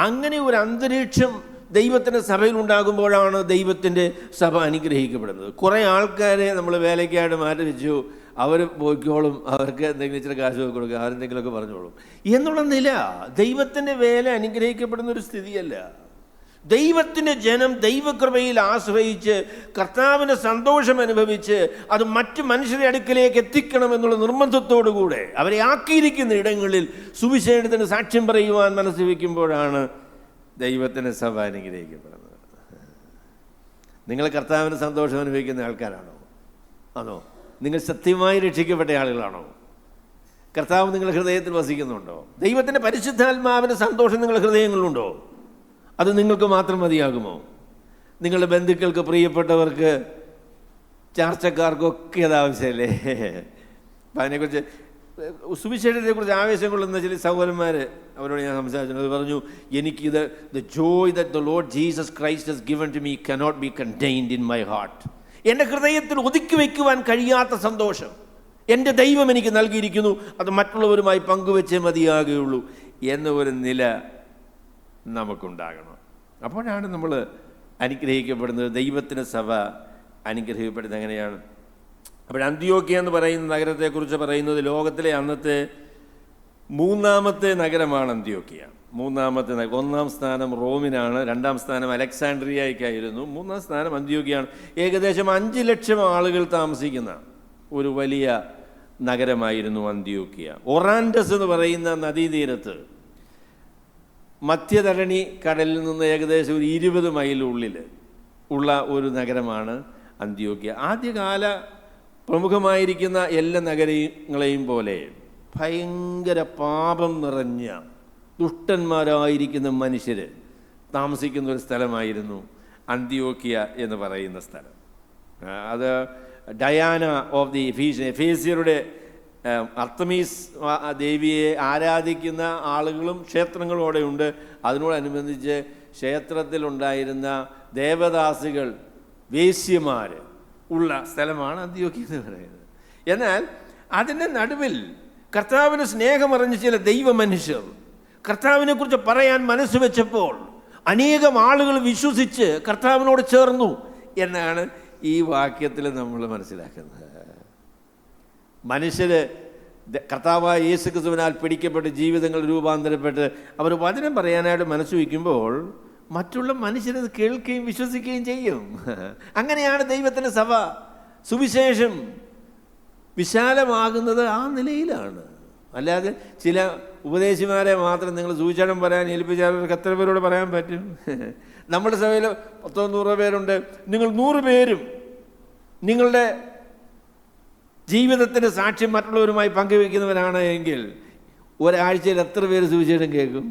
അങ്ങനെ ഒരു അന്തരീക്ഷം ദൈവത്തിൻ്റെ സഭയിൽ ഉണ്ടാകുമ്പോഴാണ് ദൈവത്തിൻ്റെ സഭ അനുഗ്രഹിക്കപ്പെടുന്നത്. കുറേ ആൾക്കാരെ നമ്മൾ വേലയ്ക്കായിട്ട് മാറ്റി വെച്ചു, അവർ പോയിക്കോളും, അവർക്ക് എന്തെങ്കിലും ഇച്ചിരി കാശ് കൊടുക്കുക, അവരെന്തെങ്കിലുമൊക്കെ പറഞ്ഞോളും എന്നുള്ള നില ദൈവത്തിൻ്റെ വേല അനുഗ്രഹിക്കപ്പെടുന്ന ഒരു സ്ഥിതിയല്ല. ദൈവത്തിൻ്റെ ജനം ദൈവകൃപയിൽ ആശ്രയിച്ച് കർത്താവിൻ്റെ സന്തോഷം അനുഭവിച്ച് അത് മറ്റ് മനുഷ്യരുടെ അടുക്കലേക്ക് എത്തിക്കണമെന്നുള്ള നിർബന്ധത്തോടുകൂടെ അവരെ ആക്കിയിരിക്കുന്ന ഇടങ്ങളിൽ സുവിശേഷത്തിന് സാക്ഷ്യം പറയുവാൻ മനസ്സ് വയ്ക്കുമ്പോഴാണ് ദൈവത്തിൻ്റെ സഭ അനുഗ്രഹിക്കപ്പെടുന്നത്. നിങ്ങൾ കർത്താവിന് സന്തോഷം അനുഭവിക്കുന്ന ആൾക്കാരാണോ? ആണോ? നിങ്ങൾ സത്യമായി രക്ഷിക്കപ്പെട്ട ആളുകളാണോ? കർത്താവ് നിങ്ങളുടെ ഹൃദയത്തിൽ വസിക്കുന്നുണ്ടോ? ദൈവത്തിൻ്റെ പരിശുദ്ധാത്മാവിൻ്റെ സന്തോഷം നിങ്ങളുടെ ഹൃദയങ്ങളിലുണ്ടോ? അത് നിങ്ങൾക്ക് മാത്രം മതിയാകുമോ? നിങ്ങളുടെ ബന്ധുക്കൾക്ക്, പ്രിയപ്പെട്ടവർക്ക്, ചാർച്ചക്കാർക്കൊക്കെ അത് ആവശ്യമല്ലേ? അപ്പം അതിനെക്കുറിച്ച് സുവിശേഷത്തെക്കുറിച്ച് ആവേശം കൊള്ളുന്ന ചില സഹോദരന്മാർ അവരോട് ഞാൻ സംസാരിച്ചു. പറഞ്ഞു, എനിക്കിത് the joy that the Lord Jesus Christ has given to me cannot be contained in my heart. എൻ്റെ ഹൃദയത്തിൽ ഒതുക്കി വയ്ക്കുവാൻ കഴിയാത്ത സന്തോഷം എൻ്റെ ദൈവം എനിക്ക് നൽകിയിരിക്കുന്നു, അത് മറ്റുള്ളവരുമായി പങ്കുവെച്ചേ മതിയാകുകയുള്ളൂ എന്ന ഒരു നില നമുക്കുണ്ടാകണം. അപ്പോഴാണ് നമ്മൾ അനുഗ്രഹിക്കപ്പെടുന്നത്. ദൈവത്തിൻ്റെ സഭ അനുഗ്രഹിക്കപ്പെടുന്നത് എങ്ങനെയാണ്? അപ്പോൾ അന്ത്യോക്യ എന്ന് പറയുന്ന നഗരത്തെക്കുറിച്ച് പറയുന്നത് ലോകത്തിലെ അന്നത്തെ 3ാമത്തെ നഗരമാണ് അന്ത്യോക്യ. 3ാമത്തെ നഗരം. 1ാം സ്ഥാനം റോമിനാണ്, 2ാം സ്ഥാനം അലക്സാണ്ട്രിയയ്ക്കായിരുന്നു, 3ാം സ്ഥാനം അന്ത്യോക്യയാണ്. ഏകദേശം 5 ലക്ഷം ആളുകൾ താമസിക്കുന്ന ഒരു വലിയ നഗരമായിരുന്നു അന്ത്യോക്യ. ഒറാൻഡസ് എന്ന് പറയുന്ന നദീതീരത്ത് മധ്യധരണി കടലിൽ നിന്ന് ഏകദേശം ഒരു 20 മൈൽ ഉള്ളിൽ ഉള്ള ഒരു നഗരമാണ് അന്ത്യോക്യ. ആദ്യകാല പ്രമുഖമായിരിക്കുന്ന എല്ലാ നഗരങ്ങളെയും പോലെ ഭയങ്കര പാപം നിറഞ്ഞ ദുഷ്ടന്മാരായിരിക്കുന്ന മനുഷ്യർ താമസിക്കുന്ന ഒരു സ്ഥലമായിരുന്നു അന്ത്യോക്യ എന്ന് പറയുന്ന സ്ഥലം. അത് ഡയാന ഓഫ് ദി എഫേസ്യരുടെ അർത്തമീസ് ദേവിയെ ആരാധിക്കുന്ന ആളുകളും ക്ഷേത്രങ്ങളും അവിടെ ഉണ്ട്. അതിനോടനുബന്ധിച്ച് ക്ഷേത്രത്തിലുണ്ടായിരുന്ന ദേവദാസികൾ, വേശ്യമാർ ഉള്ള സ്ഥലമാണ് അന്ത്യോക്യ എന്ന് പറയുന്നത്. എന്നാൽ അതിൻ്റെ നടുവിൽ കർത്താവിന് സ്നേഹമറിഞ്ഞ ചില ദൈവ മനുഷ്യർ കർത്താവിനെക്കുറിച്ച് പറയാൻ മനസ്സ് വെച്ചപ്പോൾ അനേകം ആളുകൾ വിശ്വസിച്ച് കർത്താവിനോട് ചേർന്നു എന്നാണ് ഈ വാക്യത്തിൽ നമ്മൾ മനസ്സിലാക്കുന്നത്. മനുഷ്യർ കർത്താവായ യേശു ക്രിസ്തുവിനാൽ പിടിക്കപ്പെട്ട് ജീവിതങ്ങൾ രൂപാന്തരപ്പെട്ട് അവർ വചനം പറയാനായിട്ട് മനസ്സ് വയ്ക്കുമ്പോൾ മറ്റുള്ള മനുഷ്യരത് കേൾക്കുകയും വിശ്വസിക്കുകയും ചെയ്യും. അങ്ങനെയാണ് ദൈവത്തിൻ്റെ സഭ, സുവിശേഷം വിശാലമാകുന്നത് ആ നിലയിലാണ്. അല്ലാതെ ചില ഉപദേശിമാരെ മാത്രം നിങ്ങൾ സുവിശേഷം പറയാൻ ഏൽപ്പിച്ചാൽ എത്ര പേരോട് പറയാൻ പറ്റും? നമ്മുടെ സഭയിൽ 100 പേരുണ്ട്. നിങ്ങൾ 100 പേരും നിങ്ങളുടെ ജീവിതത്തിൻ്റെ സാക്ഷ്യം മറ്റുള്ളവരുമായി പങ്കുവയ്ക്കുന്നവരാണ് എങ്കിൽ ഒരാഴ്ചയിൽ എത്ര പേര് സുവിശേഷം കേൾക്കും?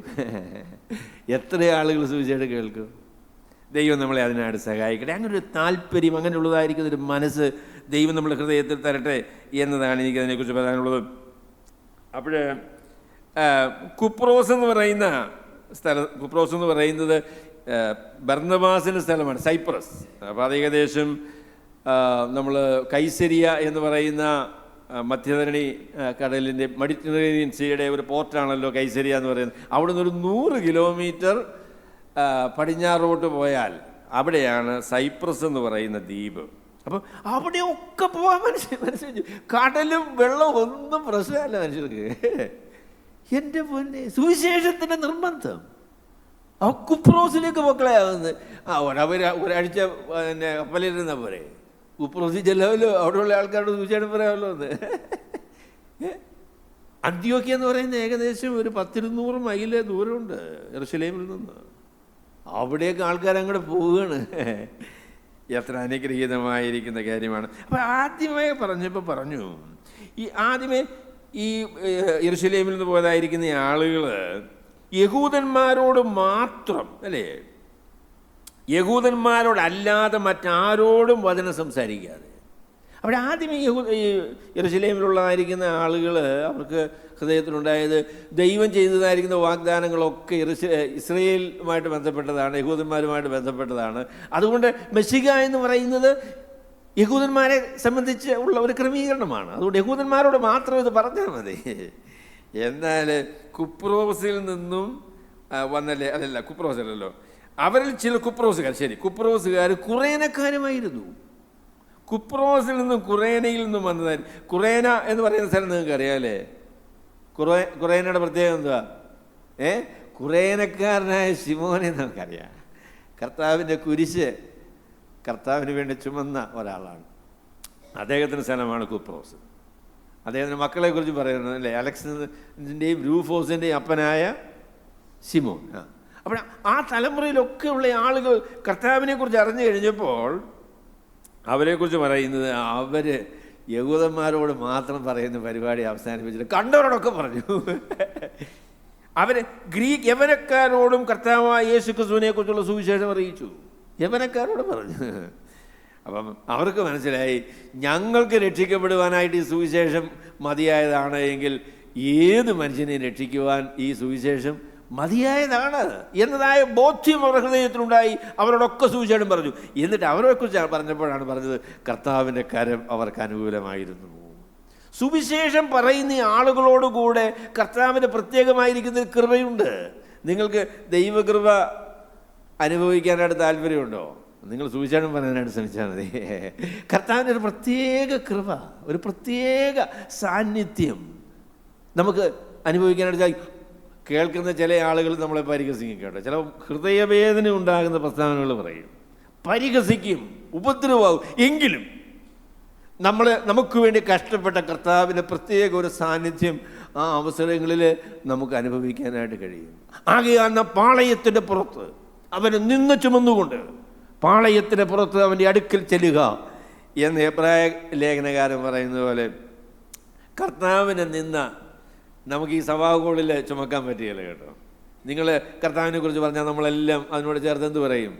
എത്ര ആളുകൾ സുവിശേഷം കേൾക്കും? ദൈവം നമ്മളെ അതിനായിട്ട് സഹായിക്കട്ടെ. അങ്ങനെ ഒരു താല്പര്യം, അങ്ങനെയുള്ളതായിരിക്കുന്നൊരു മനസ്സ് ദൈവം നമ്മുടെ ഹൃദയത്തിൽ തരട്ടെ എന്നതാണ് എനിക്കതിനെക്കുറിച്ച് പറയാനുള്ളത്. അപ്പോൾ കുപ്രോസ് എന്ന് പറയുന്ന സ്ഥലം, കുപ്രോസ് എന്ന് പറയുന്നത് ബർന്നബാസിൻ്റെ സ്ഥലമാണ്, സൈപ്രസ്. അപ്പോൾ അത് ഏകദേശം നമ്മൾ കൈസരിയ എന്ന് പറയുന്ന മധ്യധരണി കടലിൻ്റെ മെഡിറ്ററേനിയൻ സീയുടെ ഒരു പോർട്ടാണല്ലോ കൈസരിയ എന്ന് പറയുന്നത്. അവിടെ നിന്ന് ഒരു 100 കിലോമീറ്റർ പടിഞ്ഞാറോട്ട് പോയാൽ അവിടെയാണ് സൈപ്രസ് എന്ന് പറയുന്ന ദ്വീപ്. അപ്പം അവിടെയൊക്കെ പോകാൻ മനസ്സിലാക്കി. കടലും വെള്ളവും ഒന്നും പ്രശ്നമല്ല മനുഷ്യർക്ക്. എൻ്റെ പൊന്നെ, സുവിശേഷത്തിൻ്റെ നിർബന്ധം. ആ കുപ്രോസിലേക്ക് മക്കളെയാകുന്നത്. ഒരാഴ്ച പിന്നെ കപ്പലിരുന്ന പോലെ കുപ്രോസിൽ ചെല്ലാമല്ലോ, അവിടെയുള്ള ആൾക്കാരോട് സുവിശേഷം പറയാമല്ലോ എന്ന്. അന്ത്യോക്യ എന്ന് പറയുന്നത് ഏകദേശം ഒരു 100-200 മൈൽ ദൂരമുണ്ട് യെരുശലേമിൽ നിന്ന്. അവിടേക്ക് ആൾക്കാരങ്ങോട്ട് പോവുകയാണ്. എത്ര അനുഗ്രഹീതമായിരിക്കുന്ന കാര്യമാണ്. അപ്പോൾ ആദ്യമേ പറഞ്ഞു ഈ യെരുശലേമിൽ നിന്ന് പോയതായിരിക്കുന്ന ആളുകൾ യഹൂദന്മാരോട് മാത്രം, അല്ലേ, യഹൂദന്മാരോടല്ലാതെ മറ്റാരോടും വചനം സംസാരിക്കാതെ. അവിടെ ആദ്യമേ യെരുശലേമിലുള്ളതായിരിക്കുന്ന ആളുകൾ, അവർക്ക് ഹൃദയത്തിലുണ്ടായത് ദൈവം ചെയ്തതായിരിക്കുന്ന വാഗ്ദാനങ്ങളൊക്കെ ഇസ്രയേലുമായിട്ട് ബന്ധപ്പെട്ടതാണ്, യഹൂദന്മാരുമായിട്ട് ബന്ധപ്പെട്ടതാണ്. അതുകൊണ്ട് മെസ്സിഹ എന്ന് പറയുന്നത് യഹൂദന്മാരെ സംബന്ധിച്ച് ഉള്ള ഒരു ക്രമീകരണമാണ്. അതുകൊണ്ട് യഹൂദന്മാരോട് മാത്രം ഇത് പറഞ്ഞാൽ മതി. എന്നാൽ കുപ്രോസിൽ നിന്നും വന്നല്ലേ, അതല്ല കുപ്രോസല്ലല്ലോ, അവരിൽ ചില കുപ്രോസുകാർ, ശരി, കുപ്രോസുകാർ കുറേനക്കാരുമായിരുന്നു. കുപ്രോസിൽ നിന്നും കുറേനയിൽ നിന്നും വന്നതായിരുന്നു. കുറേന എന്ന് പറയുന്ന സ്ഥലം നിങ്ങൾക്ക് അറിയാമല്ലേ? കുറേനയുടെ പ്രത്യേകത എന്തുവാ? കുറേനക്കാരനായ ശിമോനെ നമുക്കറിയാം. കർത്താവിൻ്റെ കുരിശ് കർത്താവിന് വേണ്ടി ചുമന്ന ഒരാളാണ്. അദ്ദേഹത്തിൻ്റെ സ്ഥലമാണ് കുപ്രോസ്. അദ്ദേഹത്തിൻ്റെ മക്കളെക്കുറിച്ച് പറയുന്നത് അല്ലേ, അലക്സിൻ്റെയും രൂഫോസിൻ്റെയും അപ്പനായ ശിമോൻ. അപ്പോൾ ആ തലമുറയിലൊക്കെ ഉള്ള ആളുകൾ കർത്താവിനെ കുറിച്ച് അറിഞ്ഞു കഴിഞ്ഞപ്പോൾ അവരെക്കുറിച്ച് പറയുന്നത് അവർ യഹൂദന്മാരോട് മാത്രം പറയുന്ന പരിപാടി അവസാനിപ്പിച്ചിട്ട് കണ്ടവരോടൊക്കെ പറഞ്ഞു. അവന് യവനക്കാരോടും കർത്താവായ യേശു ക്രിസ്തുവിനെ കുറിച്ചുള്ള സുവിശേഷം അറിയിച്ചു. യവനക്കാരോട് പറഞ്ഞു. അപ്പം അവർക്ക് മനസ്സിലായി, ഞങ്ങൾക്ക് രക്ഷിക്കപ്പെടുവാനായിട്ട് ഈ സുവിശേഷം മതിയായതാണ് എങ്കിൽ ഏത് മനുഷ്യനെ രക്ഷിക്കുവാൻ ഈ സുവിശേഷം മതിയായതാണ് എന്നതായ ബോധ്യം അവരുടെ ഹൃദയത്തിലുണ്ടായി. അവരോടൊക്കെ സുവിശേഷം പറഞ്ഞു. എന്നിട്ട് അവരെക്കുറിച്ച് പറഞ്ഞപ്പോഴാണ് പറഞ്ഞത്, കർത്താവിൻ്റെ കരം അവർക്ക് അനുകൂലമായിരുന്നു. സുവിശേഷം പറയുന്ന ആളുകളോടുകൂടെ കർത്താവിൻ്റെ പ്രത്യേകമായിരിക്കുന്ന കൃപയുണ്ട്. നിങ്ങൾക്ക് ദൈവകൃപ അനുഭവിക്കാനായിട്ട് താല്പര്യമുണ്ടോ? നിങ്ങൾ സുവിശേഷം പറയാനായിട്ട് ശ്രമിച്ചാൽ മതി. കർത്താവിൻ്റെ ഒരു പ്രത്യേക കൃപ, ഒരു പ്രത്യേക സാന്നിധ്യം നമുക്ക് അനുഭവിക്കാനായിട്ട് കേൾക്കുന്ന ചില ആളുകൾ നമ്മളെ പരിഹസിക്കും കേട്ടോ. ചില ഹൃദയവേദന ഉണ്ടാകുന്ന പ്രസ്താവനകൾ പറയും, പരിഹസിക്കും, ഉപദ്രവമാകും. എങ്കിലും നമുക്ക് വേണ്ടി കഷ്ടപ്പെട്ട കർത്താവിൻ്റെ പ്രത്യേക ഒരു സാന്നിധ്യം ആ അവസരങ്ങളിൽ നമുക്ക് അനുഭവിക്കാനായിട്ട് കഴിയും. ആകെയാന്ന പാളയത്തിൻ്റെ പുറത്ത് അവനെ നിന്ന് ചുമന്നുകൊണ്ട് പാളയത്തിൻ്റെ പുറത്ത് അവൻ്റെ അടുക്കൽ ചെല്ലുക എന്ന് എബ്രായ ലേഖനകാരൻ പറയുന്നത് പോലെ കർത്താവിനെ നിന്ന നമുക്ക് ഈ സഭാഹോളിൽ ചുമക്കാൻ പറ്റുകയില്ല കേട്ടോ. നിങ്ങൾ കർത്താവിനെ കുറിച്ച് പറഞ്ഞാൽ നമ്മളെല്ലാം അതിനോട് ചേർത്ത് എന്ത് പറയും?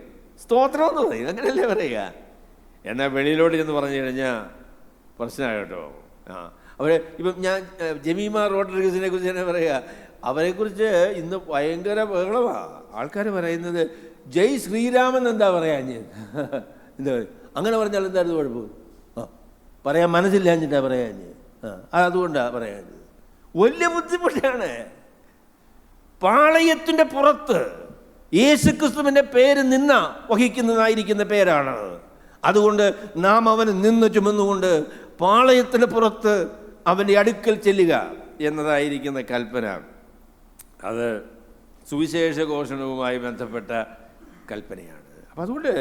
സ്തോത്രം എന്ന് പറയും. അങ്ങനെയല്ലേ പറയുക. എന്നാൽ വെളിയിലോട്ട് ചെന്ന് പറഞ്ഞു കഴിഞ്ഞാൽ പ്രശ്നമാണ് കേട്ടോ. അവരെ ഇപ്പം ഞാൻ ജമീമ റോഡ്രിഗസിനെ കുറിച്ച് തന്നെ പറയുക. അവരെക്കുറിച്ച് ഇന്ന് ഭയങ്കര ബഹളമാണ്. ആൾക്കാർ പറയുന്നത് ജയ് ശ്രീരാമൻ എന്താ പറയാഞ്ഞ്, എന്താ അങ്ങനെ പറഞ്ഞാൽ എന്തായിരുന്നു കുഴപ്പം? പറയാൻ മനസ്സില്ലാഞ്ഞിട്ടാ പറയാഞ്ഞ്, അതുകൊണ്ടാണ് പറയാഞ്ഞത്. വലിയ ബുദ്ധിമുട്ടാണ്. പാളയത്തിൻ്റെ പുറത്ത് യേശുക്രിസ്തുവിൻ്റെ പേര് വഹിക്കുന്നതായിരിക്കുന്ന പേരാണ്. അതുകൊണ്ട് നാം അവന് നിന്ന് ചുമന്നുകൊണ്ട് പാളയത്തിൻ്റെ പുറത്ത് അവൻ്റെ അടുക്കൽ ചെല്ലുക എന്നതായിരിക്കുന്ന കൽപ്പന. അത് സുവിശേഷ ഘോഷണവുമായി ബന്ധപ്പെട്ട കൽപ്പനയാണ്. അപ്പം അതുകൊണ്ട്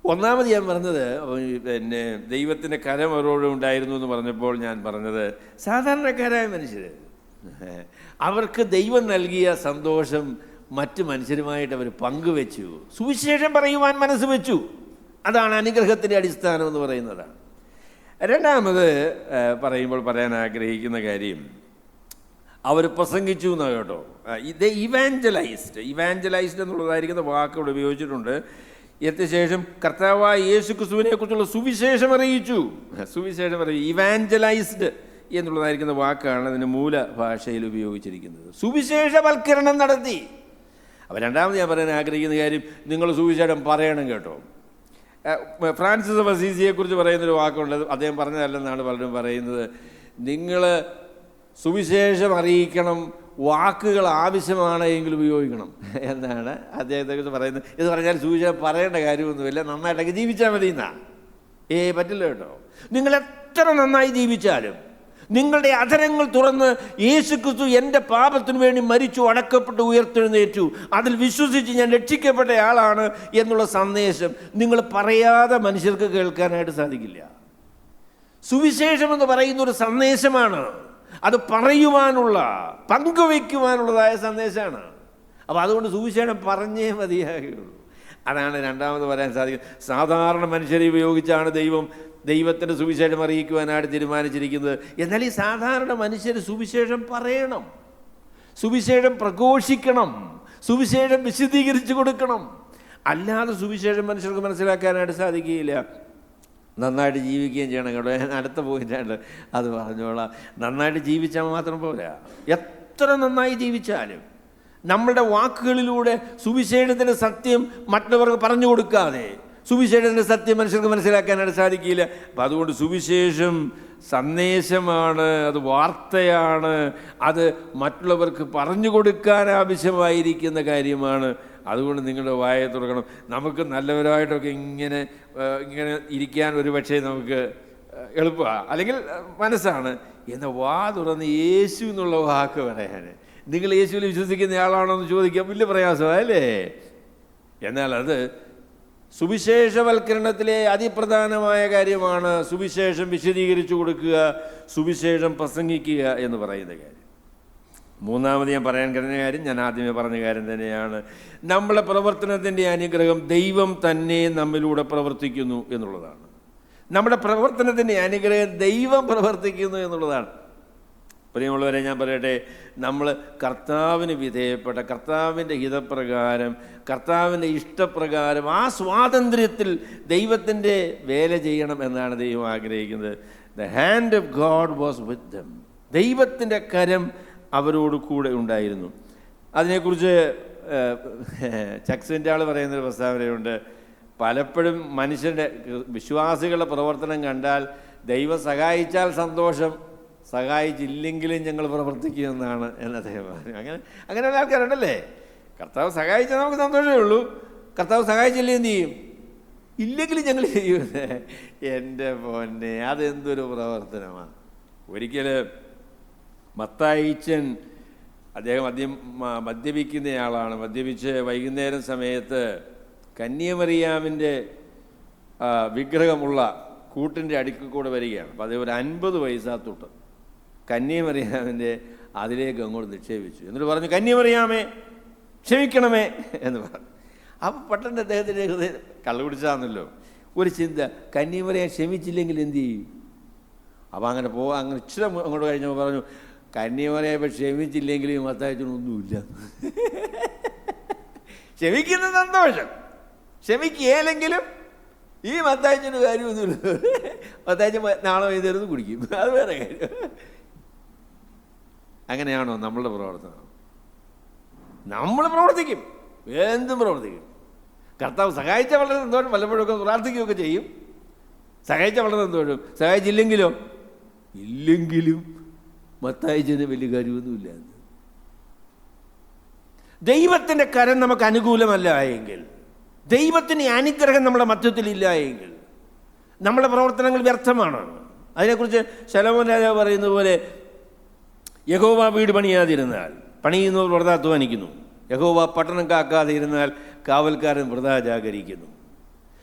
ഒന്നാമത് ഞാൻ പറഞ്ഞത്, പിന്നെ ദൈവത്തിൻ്റെ കരം അവരോടും ഉണ്ടായിരുന്നു എന്ന് പറഞ്ഞപ്പോൾ ഞാൻ പറഞ്ഞത്, സാധാരണക്കാരായ മനുഷ്യർ അവർക്ക് ദൈവം നൽകിയ സന്തോഷം മറ്റ് മനുഷ്യരുമായിട്ട് അവർ പങ്കുവെച്ചു, സുവിശേഷം പറയുവാൻ മനസ്സ് വെച്ചു. അതാണ് അനുഗ്രഹത്തിൻ്റെ അടിസ്ഥാനം എന്ന് പറയുന്നതാണ്. രണ്ടാമത് പറയുമ്പോൾ പറയാൻ ആഗ്രഹിക്കുന്ന കാര്യം, അവർ പ്രസംഗിച്ചു എന്നാണ് കേട്ടോ. ഇത് ഇവാഞ്ചലൈസ്ഡ് എന്നുള്ളതായിരിക്കുന്ന വാക്ക് ഇവിടെ ഉപയോഗിച്ചിട്ടുണ്ട്. ശേഷം കർത്താവായ യേശു ക്രിസ്തുവിനെ കുറിച്ചുള്ള സുവിശേഷം അറിയിച്ചു. സുവിശേഷം അറിയിച്ചു, ഇവാഞ്ചലൈസ്ഡ് എന്നുള്ളതായിരിക്കുന്ന വാക്കാണ് അതിന് മൂല ഭാഷയിൽ ഉപയോഗിച്ചിരിക്കുന്നത്. സുവിശേഷവൽക്കരണം നടത്തി. അപ്പോൾ രണ്ടാമത് ഞാൻ പറയാൻ ആഗ്രഹിക്കുന്ന കാര്യം, നിങ്ങൾ സുവിശേഷം പറയണം കേട്ടോ. ഫ്രാൻസിസ് ഓഫ് അസീസിയെക്കുറിച്ച് പറയുന്നൊരു വാക്കുണ്ട്, അദ്ദേഹം പറഞ്ഞതല്ലെന്നാണ് പലരും പറയുന്നത്. നിങ്ങൾ സുവിശേഷം അറിയിക്കണം, വാക്കുകൾ ആവശ്യമാണ് എങ്കിൽ ഉപയോഗിക്കണം എന്നാണ് അദ്ദേഹത്തെക്കുറിച്ച് പറയുന്നത്. ഇത് പറഞ്ഞാൽ സുവിശേഷം പറയേണ്ട കാര്യമൊന്നുമില്ല, നന്നായിട്ടൊക്കെ ജീവിച്ചാൽ മതി എന്നാണ്. പറ്റില്ല കേട്ടോ. നിങ്ങൾ എത്ര നന്നായി ജീവിച്ചാലും നിങ്ങളുടെ അധരങ്ങൾ തുറന്ന് യേശുക്രിസ്തു എൻ്റെ പാപത്തിനു വേണ്ടി മരിച്ചു, അടക്കപ്പെട്ട്, ഉയർത്തെഴുന്നേറ്റു, അതിൽ വിശ്വസിച്ച് ഞാൻ രക്ഷിക്കപ്പെട്ടയാളാണ് എന്നുള്ള സന്ദേശം നിങ്ങൾ പറയാതെ മനുഷ്യർക്ക് കേൾക്കാനായിട്ട് സാധിക്കില്ല. സുവിശേഷം എന്ന് പറയുന്ന ഒരു സന്ദേശമാണ്. അത് പറയുവാനുള്ള, പങ്കുവയ്ക്കുവാനുള്ളതായ സന്ദേശമാണ്. അപ്പോൾ അതുകൊണ്ട് സുവിശേഷം പറഞ്ഞേ മതിയാകുള്ളൂ. അതാണ് രണ്ടാമത് പറയാൻ സാധിക്കുന്നത്. സാധാരണ മനുഷ്യരെ ഉപയോഗിച്ചാണ് ദൈവത്തിൻ്റെ സുവിശേഷം അറിയിക്കുവാനായിട്ട് തീരുമാനിച്ചിരിക്കുന്നത്. എന്നാൽ ഈ സാധാരണ മനുഷ്യർ സുവിശേഷം പറയണം, സുവിശേഷം പ്രഘോഷിക്കണം, സുവിശേഷം വിശദീകരിച്ചു കൊടുക്കണം. അല്ലാതെ സുവിശേഷം മനുഷ്യർക്ക് മനസ്സിലാക്കാനായിട്ട് സാധിക്കുകയില്ല. നന്നായിട്ട് ജീവിക്കുകയും ചെയ്യണം കേട്ടോ. ഞാൻ അടുത്ത പോയിൻ്റാണ് അത് പറഞ്ഞോളാം. നന്നായിട്ട് ജീവിച്ചാൽ മാത്രം പോരാ, എത്ര നന്നായി ജീവിച്ചാലും നമ്മളുടെ വാക്കുകളിലൂടെ സുവിശേഷത്തിൻ്റെ സത്യം മറ്റുള്ളവർക്ക് പറഞ്ഞു കൊടുക്കാതെ സുവിശേഷത്തിൻ്റെ സത്യം മനുഷ്യർക്ക് മനസ്സിലാക്കാനായിട്ട് സാധിക്കില്ല. അപ്പം അതുകൊണ്ട് സുവിശേഷം സന്ദേശമാണ്, അത് വാർത്തയാണ്, അത് മറ്റുള്ളവർക്ക് പറഞ്ഞു കൊടുക്കാൻ ആവശ്യമായിരിക്കുന്ന കാര്യമാണ്. അതുകൊണ്ട് നിങ്ങളുടെ വായ തുറക്കണം. നമുക്ക് നല്ലവരായിട്ടൊക്കെ ഇങ്ങനെ ഇരിക്കാൻ ഒരു പക്ഷേ നമുക്ക് എളുപ്പമാണ്, അല്ലെങ്കിൽ മനസ്സാണ്. എന്നാൽ വാ തുറന്ന് യേശു എന്നുള്ള വാക്ക് പറയാൻ, നിങ്ങൾ യേശുവിൽ വിശ്വസിക്കുന്ന ആളാണോ എന്ന് ചോദിക്കാൻ വലിയ പ്രയാസമാണ് അല്ലേ? എന്നാൽ അത് സുവിശേഷവൽക്കരണത്തിലെ അതിപ്രധാനമായ കാര്യമാണ്. സുവിശേഷം വിശദീകരിച്ചു കൊടുക്കുക, സുവിശേഷം പ്രസംഗിക്കുക എന്ന് പറയുന്ന കാര്യം. മൂന്നാമത് ഞാൻ പറയാൻ കഴിഞ്ഞ കാര്യം, ഞാൻ ആദ്യമേ പറഞ്ഞ കാര്യം തന്നെയാണ്. നമ്മളെ പ്രവർത്തനത്തിൻ്റെ അനുഗ്രഹം ദൈവം തന്നെ നമ്മിലൂടെ പ്രവർത്തിക്കുന്നു എന്നുള്ളതാണ്. നമ്മുടെ പ്രവർത്തനത്തിൻ്റെ അനുഗ്രഹം ദൈവം പ്രവർത്തിക്കുന്നു എന്നുള്ളതാണ്. പ്രിയമുള്ളവരെ, ഞാൻ പറയട്ടെ, നമ്മൾ കർത്താവിന് വിധേയപ്പെട്ട, കർത്താവിൻ്റെ ഹിതപ്രകാരം, കർത്താവിൻ്റെ ഇഷ്ടപ്രകാരം ആ സ്വാതന്ത്ര്യത്തിൽ ദൈവത്തിൻ്റെ വേല ചെയ്യണം എന്നാണ് ദൈവം ആഗ്രഹിക്കുന്നത്. The hand of God was with dum. ദൈവത്തിൻ്റെ കരം അവരോട് കൂടെ ഉണ്ടായിരുന്നു. അതിനെക്കുറിച്ച് ചക്സിൻ്റെ ആൾ പറയുന്നൊരു പ്രസ്താവനയുണ്ട്. പലപ്പോഴും മനുഷ്യൻ്റെ, വിശ്വാസികളുടെ പ്രവർത്തനം കണ്ടാൽ ദൈവം സഹായിച്ചാൽ സന്തോഷം, സഹായിച്ചില്ലെങ്കിലും ഞങ്ങൾ പ്രവർത്തിക്കുമെന്നാണ് അദ്ദേഹം പറഞ്ഞു. അങ്ങനെയുള്ള ആൾക്കാരുണ്ടല്ലേ. കർത്താവ് സഹായിച്ചാൽ നമുക്ക് സന്തോഷമേ ഉള്ളൂ, കർത്താവ് സഹായിച്ചില്ലേ എന്ത് ചെയ്യും? ഇല്ലെങ്കിലും ഞങ്ങൾ ചെയ്യുമല്ലേ. എൻ്റെ പൊന്നെ, അതെന്തൊരു പ്രവർത്തനമാണ്. ഒരിക്കൽ മത്തായിച്ചൻ, അദ്ദേഹം മദ്യപിക്കുന്നയാളാണ്. മദ്യപിച്ച് വൈകുന്നേരം സമയത്ത് കന്യാമറിയാമിൻ്റെ വിഗ്രഹമുള്ള കൂട്ടിൻ്റെ അടുക്കിൽ കൂടെ വരികയാണ്. അപ്പോൾ അത് ഒരു 50 പൈസ തൊട്ട് കന്യാമറിയാമിൻ്റെ അതിലേക്ക് അങ്ങോട്ട് നിക്ഷേപിച്ചു. എന്നിട്ട് പറഞ്ഞു, കന്യാമറിയാമേ ക്ഷമിക്കണമേ എന്ന് പറഞ്ഞു. അപ്പം പെട്ടെന്ന് അദ്ദേഹത്തിൻ്റെ ഹൃദയം, കള്ളു കുടിച്ചാന്നല്ലോ, ഒരു ചിന്ത, കന്യാമറിയാൻ ക്ഷമിച്ചില്ലെങ്കിൽ എന്ത് ചെയ്യും? അപ്പോൾ അങ്ങനെ അങ്ങനെ ഇച്ചിരി അങ്ങോട്ട് കഴിഞ്ഞപ്പോൾ പറഞ്ഞു, കന്യാമറിയാൻ ഇപ്പം ക്ഷമിച്ചില്ലെങ്കിലും മത്തായിച്ചനൊന്നുമില്ല. ക്ഷമിക്കുന്ന സന്തോഷം, ക്ഷമിക്കുകയില്ലെങ്കിലും ഈ മത്തായിച്ചന് കാര്യമൊന്നുമില്ല. മത്തായിച്ചൻ നാളെ വൈകുന്നേരം കുടിക്കും, അത് വേറെ കാര്യം. അങ്ങനെയാണോ നമ്മളുടെ പ്രവർത്തനം? നമ്മൾ പ്രവർത്തിക്കും, എന്തും പ്രവർത്തിക്കും. കർത്താവ് സഹായിച്ച വളരെ സന്തോഷം, വല്ലപ്പോഴൊക്കെ പ്രാർത്ഥിക്കുകയൊക്കെ ചെയ്യും. സഹായിച്ച വളരെ സന്തോഷം, സഹായിച്ചില്ലെങ്കിലോ? ഇല്ലെങ്കിലും മത്തായിച്ചന് വലിയ കാര്യമൊന്നുമില്ല. ദൈവത്തിൻ്റെ കരം നമുക്ക് അനുകൂലമല്ല എങ്കിൽ, ദൈവത്തിൻ്റെ അനുഗ്രഹം നമ്മുടെ മധ്യത്തിലില്ല എങ്കിൽ നമ്മുടെ പ്രവർത്തനങ്ങൾ വ്യർത്ഥമാണ്. അതിനെക്കുറിച്ച് ശലോമോൻ രാജാവ് പറയുന്നത് പോലെ, യഹോവ വീട് പണിയാതിരുന്നാൽ പണിയുന്നവർ വൃഥാ അധ്വാനിക്കുന്നു, യഹോവ പട്ടണം കാക്കാതെ ഇരുന്നാൽ കാവൽക്കാരൻ വൃഥാ ജാഗരിക്കുന്നു.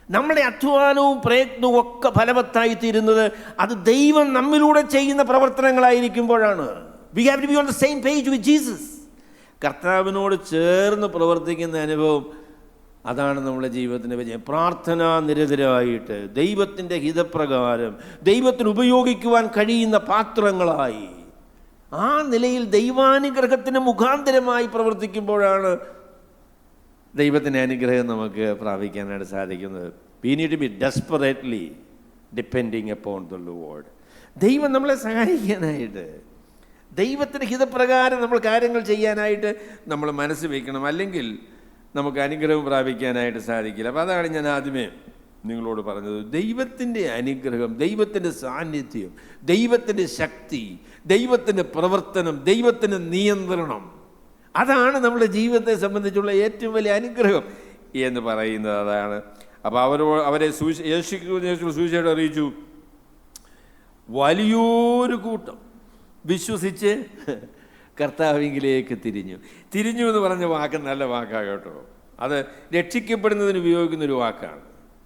നമ്മുടെ അധ്വാനവും പ്രയത്നവും ഒക്കെ ഫലവത്തായിത്തീരുന്നത് അത് ദൈവം നമ്മിലൂടെ ചെയ്യുന്ന പ്രവർത്തനങ്ങളായിരിക്കുമ്പോഴാണ്. We have to be on the same page with Jesus. കർത്താവിനോട് ചേർന്ന് പ്രവർത്തിക്കുന്ന അനുഭവം, അതാണ് നമ്മുടെ ജീവിതത്തിൻ്റെ വിജയം. പ്രാർത്ഥനാ നിരതരായിട്ട് ദൈവത്തിൻ്റെ ഹിതപ്രകാരം ദൈവത്തിന് ഉപയോഗിക്കുവാൻ കഴിയുന്ന പാത്രങ്ങളായി ആ നിലയിൽ ദൈവാനുഗ്രഹത്തിന് മുഖാന്തരമായി പ്രവർത്തിക്കുമ്പോഴാണ് ദൈവത്തിൻ്റെ അനുഗ്രഹം നമുക്ക് പ്രാപിക്കാനായിട്ട് സാധിക്കുന്നത്. We need to be desperately depending upon the Lord. ദൈവം നമ്മളെ സഹായിക്കാനായിട്ട്, ദൈവത്തിൻ്റെ ഹിതപ്രകാരം നമ്മൾ കാര്യങ്ങൾ ചെയ്യാനായിട്ട് നമ്മൾ മനസ്സ് വയ്ക്കണം. അല്ലെങ്കിൽ നമുക്ക് അനുഗ്രഹം പ്രാപിക്കാനായിട്ട് സാധിക്കില്ല. അപ്പോൾ അതാണ് ഞാൻ ആദ്യമേ നിങ്ങളോട് പറഞ്ഞത്. ദൈവത്തിൻ്റെ അനുഗ്രഹം, ദൈവത്തിൻ്റെ സാന്നിധ്യം, ദൈവത്തിൻ്റെ ശക്തി, ദൈവത്തിൻ്റെ പ്രവർത്തനം, ദൈവത്തിൻ്റെ നിയന്ത്രണം, അതാണ് നമ്മുടെ ജീവിതത്തെ സംബന്ധിച്ചുള്ള ഏറ്റവും വലിയ അനുഗ്രഹം എന്ന് പറയുന്നത്. അതാണ്. അപ്പോൾ അവരെ സുവിശേഷം അറിയിച്ചു. വലിയൊരു കൂട്ടം വിശ്വസിച്ച് കർത്താവിലേക്ക് തിരിഞ്ഞു എന്ന് പറഞ്ഞ വാക്ക് നല്ല വാക്കാണ് കേട്ടോ. അത് രക്ഷിക്കപ്പെടുന്നതിന് ഉപയോഗിക്കുന്നൊരു വാക്കാണ്.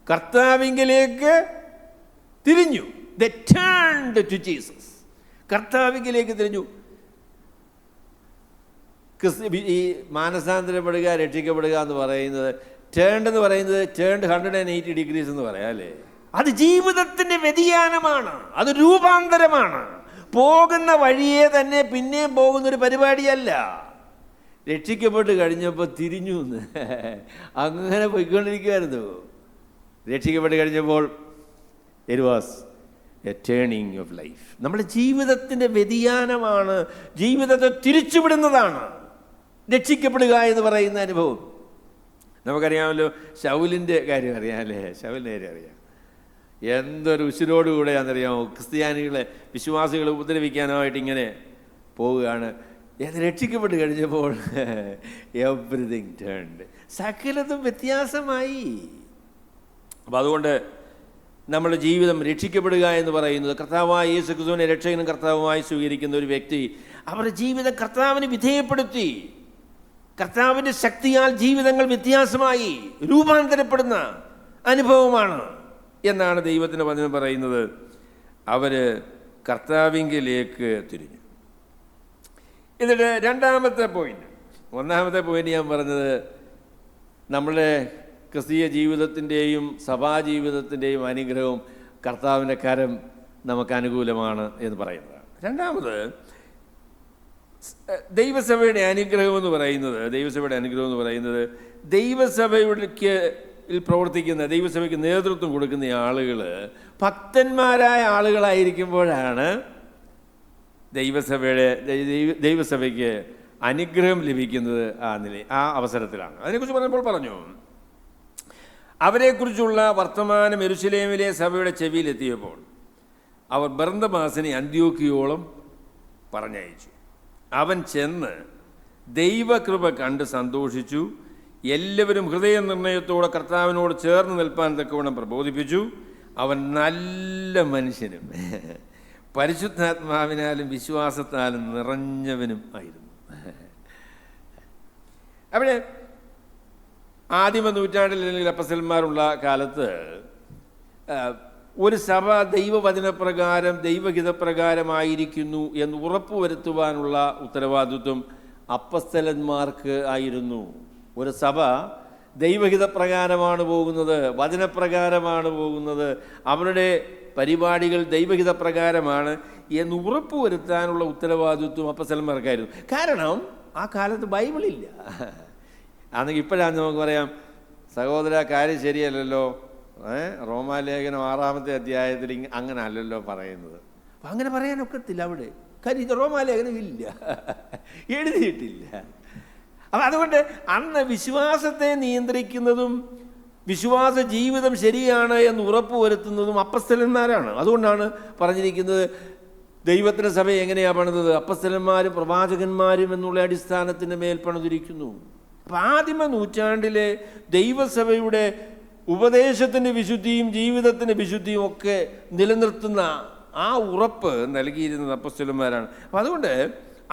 കർത്താവിലേക്ക് തിരിഞ്ഞു. They turned to Jesus. കർത്താവിലേക്ക് തിരിഞ്ഞു. ഈ മാനസാന്തരപ്പെടുക, രക്ഷിക്കപ്പെടുക എന്ന് പറയുന്നത്, ടേൺഡ് എന്ന് പറയുന്നത് ടേൺഡ് 180 ഡിഗ്രീസ് എന്ന് പറയാം അല്ലേ. അത് ജീവിതത്തിൻ്റെ വ്യതിയാനമാണ്, അത് രൂപാന്തരമാണ്. പോകുന്ന വഴിയെ തന്നെ പിന്നെയും പോകുന്നൊരു പരിപാടിയല്ല. രക്ഷിക്കപ്പെട്ട് കഴിഞ്ഞപ്പോൾ തിരിഞ്ഞു എന്ന് അങ്ങനെ പോയിക്കൊണ്ടിരിക്കുമായിരുന്നു. രക്ഷിക്കപ്പെട്ട് കഴിഞ്ഞപ്പോൾ it was A turning of life. നമ്മുടെ ജീവിതത്തിൻ്റെ വ്യതിയാനമാണ്, ജീവിതത്തെ തിരിച്ചുവിടുന്നതാണ് രക്ഷിക്കപ്പെടുക എന്ന് പറയുന്ന അനുഭവം. നമുക്കറിയാമല്ലോ, ശൗലിൻ്റെ കാര്യം അറിയാമല്ലേ. ശൗലിൻ്റെ കാര്യം അറിയാം. എന്തൊരു ഉശിരോടുകൂടെയാണെന്നറിയാമോ ക്രിസ്ത്യാനികളെ, വിശ്വാസികളെ ഉപദ്രവിക്കാനായിട്ട് ഇങ്ങനെ പോവുകയാണ്. രക്ഷിക്കപ്പെട്ട് കഴിഞ്ഞപ്പോൾ എവ്രിതിങ് ടേൺഡ്, സകലതും വ്യത്യാസമായി. അപ്പം അതുകൊണ്ട് നമ്മുടെ ജീവിതം രക്ഷിക്കപ്പെടുക എന്ന് പറയുന്നത്, കർത്താവായ യേശു ക്രിസ്തുവിനെ രക്ഷകനും കർത്താവുമായി സ്വീകരിക്കുന്ന ഒരു വ്യക്തി അവരുടെ ജീവിതം കർത്താവിന് വിധേയപ്പെടുത്തി, കർത്താവിൻ്റെ ശക്തിയാൽ ജീവിതങ്ങൾ വ്യത്യാസമായി രൂപാന്തരപ്പെടുന്ന അനുഭവമാണ് എന്നാണ് ദൈവത്തിൻ്റെ വചനം പറയുന്നത്. അവർ കർത്താവിങ്കിലേക്ക് തിരിഞ്ഞു. എന്നിട്ട് രണ്ടാമത്തെ പോയിന്റ്, ഒന്നാമത്തെ പോയിന്റ് ഞാൻ പറഞ്ഞത് നമ്മളുടെ ക്രിസ്തീയ ജീവിതത്തിൻ്റെയും സഭാജീവിതത്തിൻ്റെയും അനുഗ്രഹവും കർത്താവിൻ്റെ കരം നമുക്ക് അനുകൂലമാണ് എന്ന് പറയുന്നതാണ്. രണ്ടാമത്, ദൈവസഭയുടെ അനുഗ്രഹം എന്ന് പറയുന്നത് ദൈവസഭയ്ക്ക് പ്രവർത്തിക്കുന്ന, ദൈവസഭയ്ക്ക് നേതൃത്വം കൊടുക്കുന്ന ആളുകൾ ഭക്തന്മാരായ ആളുകളായിരിക്കുമ്പോഴാണ് ദൈവസഭയ്ക്ക് അനുഗ്രഹം ലഭിക്കുന്നത്. ആ അവസരത്തിലാണ്. അതിനെക്കുറിച്ച് പറഞ്ഞപ്പോൾ പറഞ്ഞു, അവരെക്കുറിച്ചുള്ള വർത്തമാനം യെരൂശലേമിലെ സഭയുടെ ചെവിയിലെത്തിയപ്പോൾ അവർ ബർന്നബാസിനെ അന്ത്യോക്യയോളം പറഞ്ഞയച്ചു. അവൻ ചെന്ന് ദൈവകൃപ കണ്ട് സന്തോഷിച്ചു. എല്ലാവരും ഹൃദയനിർണയത്തോടെ കർത്താവിനോട് ചേർന്ന് നിൽപ്പാൻ തക്കവണ്ണം പ്രബോധിപ്പിച്ചു. അവൻ നല്ല മനുഷ്യനും പരിശുദ്ധാത്മാവിനാലും വിശ്വാസത്താലും നിറഞ്ഞവനും ആയിരുന്നു. അവിടെ ആദിമ നൂറ്റാണ്ടിൽ അല്ലെങ്കിൽ അപ്പസ്തലന്മാരുള്ള കാലത്ത് ഒരു സഭ ദൈവവചനപ്രകാരം ദൈവഹിതപ്രകാരമായിരിക്കുന്നു എന്ന് ഉറപ്പുവരുത്തുവാനുള്ള ഉത്തരവാദിത്വം അപ്പസ്തലന്മാർക്ക് ആയിരുന്നു. ഒരു സഭ ദൈവഹിതപ്രകാരമാണ് പോകുന്നത്, വചനപ്രകാരമാണ് പോകുന്നത്, അവരുടെ പരിപാടികൾ ദൈവഹിതപ്രകാരമാണ് എന്ന് ഉറപ്പുവരുത്താനുള്ള ഉത്തരവാദിത്വം അപ്പസ്തലന്മാർക്കായിരുന്നു. കാരണം ആ കാലത്ത് ബൈബിളില്ല. ആണെങ്കിൽ ഇപ്പോഴാണ് നമുക്ക് പറയാം, സഹോദര കാര്യം ശരിയല്ലല്ലോ, റോമാലേഖനം 6-ാമത്തെ അധ്യായത്തിൽ അങ്ങനെ അല്ലല്ലോ പറയുന്നത്. അപ്പം അങ്ങനെ പറയാനൊക്കത്തില്ല അവിടെ. കാര്യം ഇത് റോമാലേഖനം ഇല്ല, എഴുതിയിട്ടില്ല. അപ്പം അതുകൊണ്ട് അന്ന് വിശ്വാസത്തെ നിയന്ത്രിക്കുന്നതും വിശ്വാസ ജീവിതം ശരിയാണ് എന്ന് ഉറപ്പുവരുത്തുന്നതും അപ്പസ്തലന്മാരാണ്. അതുകൊണ്ടാണ് പറഞ്ഞിരിക്കുന്നത് ദൈവത്തിൻ്റെ സഭ എങ്ങനെയാണ് പണിതത്? അപ്പസ്തലന്മാരും പ്രവാചകന്മാരും എന്നുള്ള അടിസ്ഥാനത്തിൻ്റെ മേൽ പണിതിരിക്കുന്നു. അപ്പം ആദിമ നൂറ്റാണ്ടിലെ ദൈവസഭയുടെ ഉപദേശത്തിൻ്റെ വിശുദ്ധിയും ജീവിതത്തിൻ്റെ വിശുദ്ധിയും ഒക്കെ നിലനിർത്തുന്ന ആ ഉറപ്പ് നൽകിയിരുന്നത് അപ്പസ്തലന്മാരാണ്. അപ്പം അതുകൊണ്ട്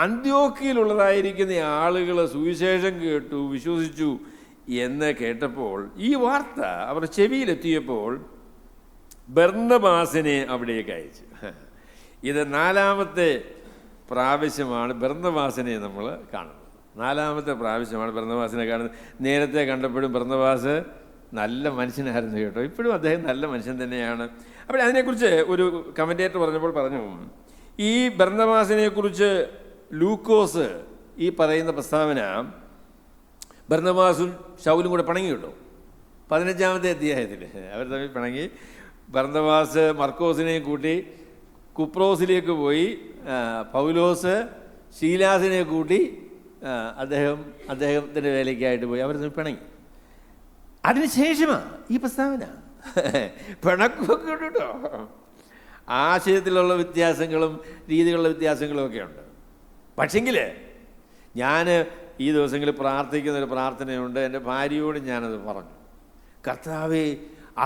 അന്ത്യോക്യയിലുള്ളതായിരിക്കുന്ന ആളുകൾ സുവിശേഷം കേട്ടു, വിശ്വസിച്ചു എന്ന് കേട്ടപ്പോൾ, ഈ വാർത്ത അവർ ചെവിയിലെത്തിയപ്പോൾ ബർന്നബാസിനെ അവിടേക്ക് അയച്ചു. ഇത് 4-ാമത്തെ പ്രാവശ്യമാണ് ബർന്നബാസിനെ നമ്മൾ കാണുന്നത്. 4-ാമത്തെ പ്രാവശ്യമാണ് ബർന്നബാസിനെ കാണുന്നത്. നേരത്തെ കണ്ടപ്പോഴും ബർന്നബാസ് നല്ല മനുഷ്യനായിരുന്നു കേട്ടോ. ഇപ്പോഴും അദ്ദേഹം നല്ല മനുഷ്യൻ തന്നെയാണ്. അപ്പോൾ അതിനെക്കുറിച്ച് ഒരു കമൻറ്റേറ്റർ പറഞ്ഞപ്പോൾ പറഞ്ഞു, ഈ ബർന്നബാസിനെക്കുറിച്ച് ലൂക്കോസ് ഈ പറയുന്ന പ്രസ്താവന ബർന്നബാസും ശൗലും കൂടെ പിണങ്ങി കേട്ടോ. 15-ാമത്തെ അധ്യായത്തിൽ അവർ തമ്മിൽ പിണങ്ങി. ബർന്നബാസ് മർക്കോസിനെയും കൂട്ടി കുപ്രോസിലേക്ക് പോയി, പൗലോസ് ശീലാസിനെ കൂട്ടി അദ്ദേഹത്തിൻ്റെ വേലയ്ക്കായിട്ട് പോയി. അവർ തമ്മിൽ പിണങ്ങി. അതിനുശേഷമാണ് ഈ പ്രസ്താവന. പിണക്കൊക്കെ ഉണ്ട് കേട്ടോ. ആശയത്തിലുള്ള വ്യത്യാസങ്ങളും രീതികളുള്ള വ്യത്യാസങ്ങളും ഒക്കെ ഉണ്ട്. പക്ഷെങ്കിൽ ഞാൻ ഈ ദിവസങ്ങളിൽ പ്രാർത്ഥിക്കുന്നൊരു പ്രാർത്ഥനയുണ്ട്. എൻ്റെ ഭാര്യയോട് ഞാനത് പറഞ്ഞു, കർത്താവേ,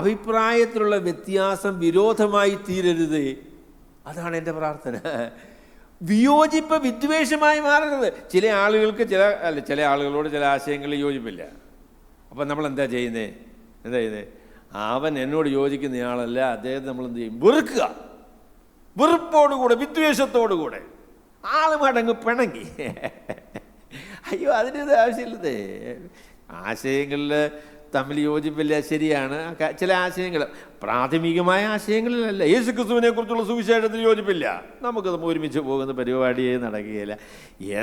അഭിപ്രായത്തിലുള്ള വ്യത്യാസം വിരോധമായി തീരരുത്. അതാണ് എൻ്റെ പ്രാർത്ഥന. വിയോജിപ്പ് വിദ്വേഷമായി മാറരുത്. ചില ആളുകളോട് ചില ആശയങ്ങളിൽ യോജിപ്പില്ല. അപ്പം നമ്മൾ എന്താ ചെയ്യുന്നത്? അവൻ എന്നോട് യോജിക്കുന്നയാളല്ല, അദ്ദേഹത്തെ നമ്മൾ എന്ത് ചെയ്യും? വെറുക്കുക. വെറുപ്പോടുകൂടെ, വിദ്വേഷത്തോടുകൂടെ ആളുമായിട്ടങ്ങ് പിണങ്ങി. അയ്യോ, അതിൻ്റെ ആവശ്യമില്ലതേ. ആശയങ്ങളിൽ തമ്മിൽ യോജിപ്പില്ല, ശരിയാണ്. ചില ആശയങ്ങൾ പ്രാഥമികമായ ആശയങ്ങളിലല്ല. യേശുക്രിസ്തുവിനെ കുറിച്ചുള്ള സുവിശേഷത്തിൽ യോജിപ്പില്ല, നമുക്ക് ഒരുമിച്ച് പോകുന്ന പരിപാടിയെ നടക്കുകയില്ല.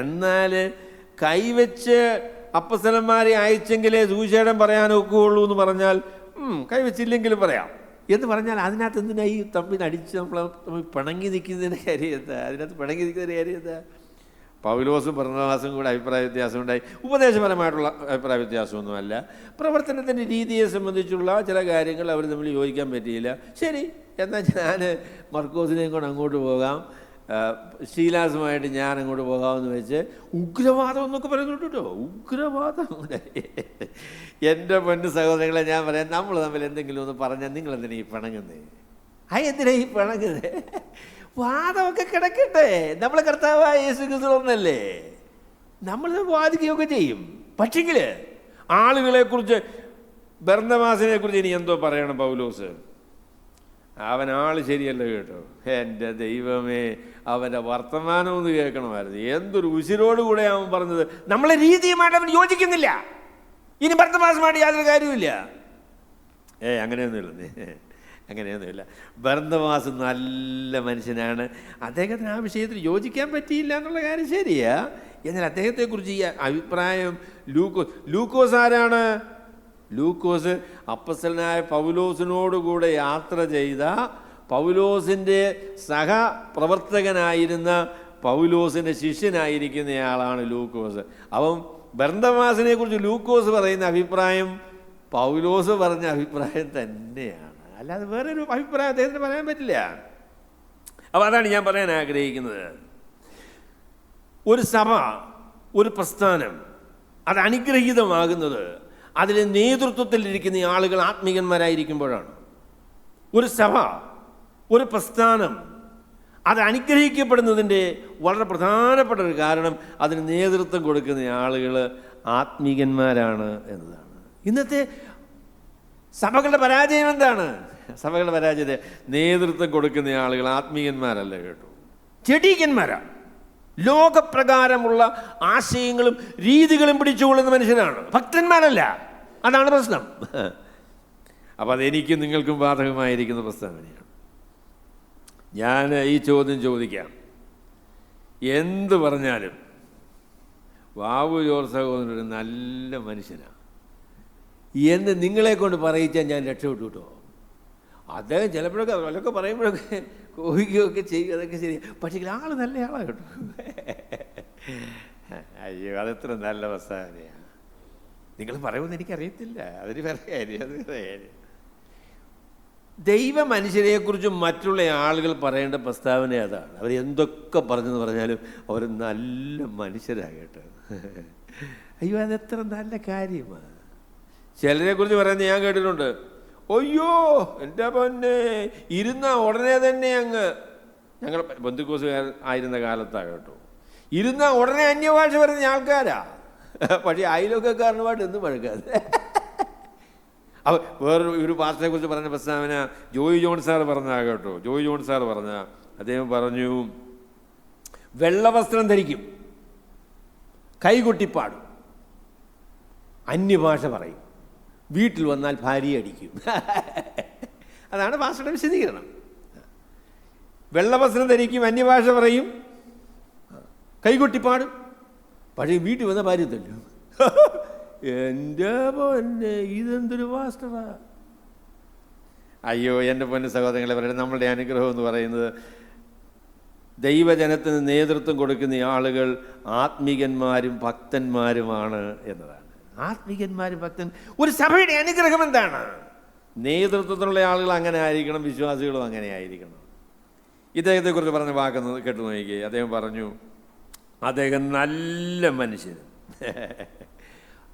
എന്നാൽ കൈവച്ച് അപ്പസ്തലന്മാരെ അയച്ചെങ്കിലേ സുവിശേഷം പറയാനൊക്കെയുള്ളൂ എന്ന് പറഞ്ഞാൽ, കൈവച്ചില്ലെങ്കിലും പറയാം എന്ന് പറഞ്ഞാൽ അതിനകത്ത് എന്തിനാ ഈ തമ്മിൽ അടിച്ച് നമ്മൾ പിണങ്ങി നിൽക്കുന്നതിൻ്റെ കാര്യം എന്താ? അതിനകത്ത് പിണങ്ങി നിൽക്കുന്നതിൻ്റെ കാര്യം എന്താ? പൗലോസും ബർന്നബാസും കൂടെ അഭിപ്രായ വ്യത്യാസം ഉണ്ടായി. ഉപദേശപരമായിട്ടുള്ള അഭിപ്രായ വ്യത്യാസമൊന്നുമല്ല. പ്രവർത്തനത്തിൻ്റെ രീതിയെ സംബന്ധിച്ചുള്ള ചില കാര്യങ്ങൾ അവർ തമ്മിൽ യോജിക്കാൻ പറ്റിയില്ല. ശരി, എന്നാൽ ഞാൻ മർക്കോസിനെയും കൊണ്ട് അങ്ങോട്ട് പോകാം, ശീലാസുമായിട്ട് ഞാൻ അങ്ങോട്ട് പോകാമെന്ന് വെച്ച് ഉഗ്രവാദം എന്നൊക്കെ പറയുന്നുണ്ട് കേട്ടോ. ഉഗ്രവാദം. എൻ്റെ പൊന്നു സഹോദരങ്ങളെ, ഞാൻ പറയാം, നമ്മൾ തമ്മിൽ എന്തെങ്കിലും ഒന്ന് പറഞ്ഞാൽ നിങ്ങളെന്തിനാ ഈ പിണങ്ങുന്നേ? എന്തിനാ ഈ പിണങ്ങുന്നേ? വാദമൊക്കെ കിടക്കട്ടെ. നമ്മൾ കർത്താവായ യേശുക്രിസ്തു ഒന്നല്ലേ, നമ്മൾ വാദിക്കുകയൊക്കെ ചെയ്യും. പക്ഷെങ്കിൽ ആളുകളെക്കുറിച്ച്, ബർന്നബാസിനെ കുറിച്ച് ഇനി എന്തോ പറയണം പൗലോസ്? അവൻ ആൾ ശരിയല്ല കേട്ടോ. എൻ്റെ ദൈവമേ, അവൻ്റെ വർത്തമാനം ഒന്ന് കേൾക്കണമായിരുന്നു. എന്തൊരു ഉശിരോടുകൂടെ അവൻ പറഞ്ഞത്. നമ്മളെ രീതിയുമായിട്ട് അവൻ യോജിക്കുന്നില്ല. ഇനി ബർന്നബാസുമായിട്ട് യാതൊരു കാര്യമില്ല. അങ്ങനെയൊന്നുമില്ല. അങ്ങനെയൊന്നുമില്ല. ബർന്നബാസ് നല്ല മനുഷ്യനാണ്. അദ്ദേഹത്തിന് ആ വിഷയത്തിൽ യോജിക്കാൻ പറ്റിയില്ല എന്നുള്ള കാര്യം ശരിയാ. എന്നാൽ അദ്ദേഹത്തെക്കുറിച്ച് ഈ അഭിപ്രായം ലൂക്കോസ് ആരാണ്? ലൂക്കോസ് അപ്പസ്തലനായ പൗലോസിനോടുകൂടെ യാത്ര ചെയ്ത പൗലോസിൻ്റെ സഹപ്രവർത്തകനായിരുന്ന പൗലോസിൻ്റെ ശിഷ്യനായിരിക്കുന്നയാളാണ് ലൂക്കോസ്. അപ്പം ബർന്നബാസിനെ കുറിച്ച് ലൂക്കോസ് പറയുന്ന അഭിപ്രായം പൗലോസ് പറഞ്ഞ അഭിപ്രായം തന്നെയാണ്, അല്ലാതെ വേറൊരു അഭിപ്രായം അദ്ദേഹത്തിന് പറയാൻ പറ്റില്ല. അപ്പോൾ അതാണ് ഞാൻ പറയാൻ ആഗ്രഹിക്കുന്നത്. ഒരു സഭ, ഒരു പ്രസ്ഥാനം അത് അനുഗ്രഹീതമാകുന്നത് അതിലെ നേതൃത്വത്തിലിരിക്കുന്ന ആളുകൾ ആത്മീകന്മാരായിരിക്കുമ്പോഴാണ്. ഒരു സഭ, ഒരു പ്രസ്ഥാനം അത് അനുഗ്രഹിക്കപ്പെടുന്നതിൻ്റെ വളരെ പ്രധാനപ്പെട്ട ഒരു കാരണം അതിന് നേതൃത്വം കൊടുക്കുന്ന ആളുകൾ ആത്മീകന്മാരാണ് എന്നതാണ്. ഇന്നത്തെ സഭകളുടെ പരാജയം എന്താണ്? സഭകളുടെ പരാജയത്തെ നേതൃത്വം കൊടുക്കുന്ന ആളുകൾ ആത്മീകന്മാരല്ല കേട്ടോ, ജഡീകന്മാരാണ്. ലോകപ്രകാരമുള്ള ആശയങ്ങളും രീതികളും പിടിച്ചുകൊള്ളുന്ന മനുഷ്യരാണ്, ഭക്തന്മാരല്ല. അതാണ് പ്രശ്നം. അപ്പം അതെനിക്കും നിങ്ങൾക്കും ബാധകമായിരിക്കുന്ന പ്രസ്താവനയാണ്. ഞാൻ ഈ ചോദ്യം ചോദിക്കാം. എന്ത് പറഞ്ഞാലും ബാബു ജോർജ് സഹോദരൻ ഒരു നല്ല മനുഷ്യനാണ് എന്ന് നിങ്ങളെ കൊണ്ട് പറയിച്ചാൽ ഞാൻ രക്ഷപ്പെട്ടു കേട്ടോ. അദ്ദേഹം ചിലപ്പോഴൊക്കെ വല്ലതൊക്കെ പറയുമ്പോഴൊക്കെ കോപിക്കുകയൊക്കെ ചെയ്യും, അതൊക്കെ ശരി. പക്ഷേ ആൾ നല്ല ആളാണ് കേട്ടോ. അയ്യോ, അതെത്ര നല്ല പ്രസ്താവനയാണ്. നിങ്ങൾ പറയുമെന്ന് എനിക്കറിയത്തില്ല, അതൊരു വേറെ കാര്യം, അത് വേറെ കാര്യം. ദൈവ മനുഷ്യരെക്കുറിച്ചും മറ്റുള്ള ആളുകൾ പറയേണ്ട പ്രസ്താവന അതാണ്. അവർ എന്തൊക്കെ പറഞ്ഞെന്ന് പറഞ്ഞാലും അവർ നല്ല മനുഷ്യരാകട്ടെ. അയ്യോ, അതെത്ര നല്ല കാര്യമാണ്. ചിലരെക്കുറിച്ച് പറയുന്നത് ഞാൻ കേട്ടിട്ടുണ്ട്. അയ്യോ എൻ്റെ പൊന്നെ, ഇരുന്ന ഉടനെ തന്നെ അങ്ങ്, ഞങ്ങൾ ബന്ധുക്കോസുകാർ ആയിരുന്ന കാലത്താണ് കേട്ടോ, ഇരുന്ന ഉടനെ അന്യഭാഷ പറയുന്ന ആൾക്കാരാ. പക്ഷേ അയലൊക്കെക്കാരനുമായിട്ട് എന്തും പഴക്കാതെ. അപ്പോൾ വേറൊരു പാസ്റ്ററെ കുറിച്ച് പറഞ്ഞ പ്രസ്താവന ജോയി ജോൺ സാർ പറഞ്ഞാൽ കേട്ടോ. ജോയി ജോൺ സാർ പറഞ്ഞ, അദ്ദേഹം പറഞ്ഞു, വെള്ളവസ്ത്രം ധരിക്കും, കൈകൊട്ടിപ്പാടും, അന്യഭാഷ പറയും, വീട്ടിൽ വന്നാൽ ഭാര്യയെ അടിക്കും. അതാണ് പാസ്റ്ററുടെ വിശദീകരണം. വെള്ളവസ്ത്രം ധരിക്കും, അന്യഭാഷ പറയും, കൈകൊട്ടിപ്പാടും, പക്ഷേ വീട്ടിൽ വന്ന ഭാര്യ തല്ലും. എൻ്റെ പൊന്നെ, ഇതെന്തൊരു പാസ്റ്ററാ! അയ്യോ, എൻ്റെ പൊന്നെ സഹോദരങ്ങളെ പറയുന്നത്, നമ്മളുടെ അനുഗ്രഹം എന്ന് പറയുന്നത് ദൈവജനത്തിന് നേതൃത്വം കൊടുക്കുന്ന ആളുകൾ ആത്മീകന്മാരും ഭക്തന്മാരുമാണ് എന്നതാണ്. ആത്മീകന്മാരും ഭക്തൻ. ഒരു സഭയുടെ അനുഗ്രഹം എന്താണ്? നേതൃത്വത്തിലുള്ള ആളുകൾ അങ്ങനെ ആയിരിക്കണം, വിശ്വാസികളും അങ്ങനെ ആയിരിക്കണം. ഇദ്ദേഹത്തെക്കുറിച്ച് പറഞ്ഞ വാക്ക് കേട്ടു നോക്കിയേ. അദ്ദേഹം പറഞ്ഞു, അദ്ദേഹം നല്ല മനുഷ്യൻ.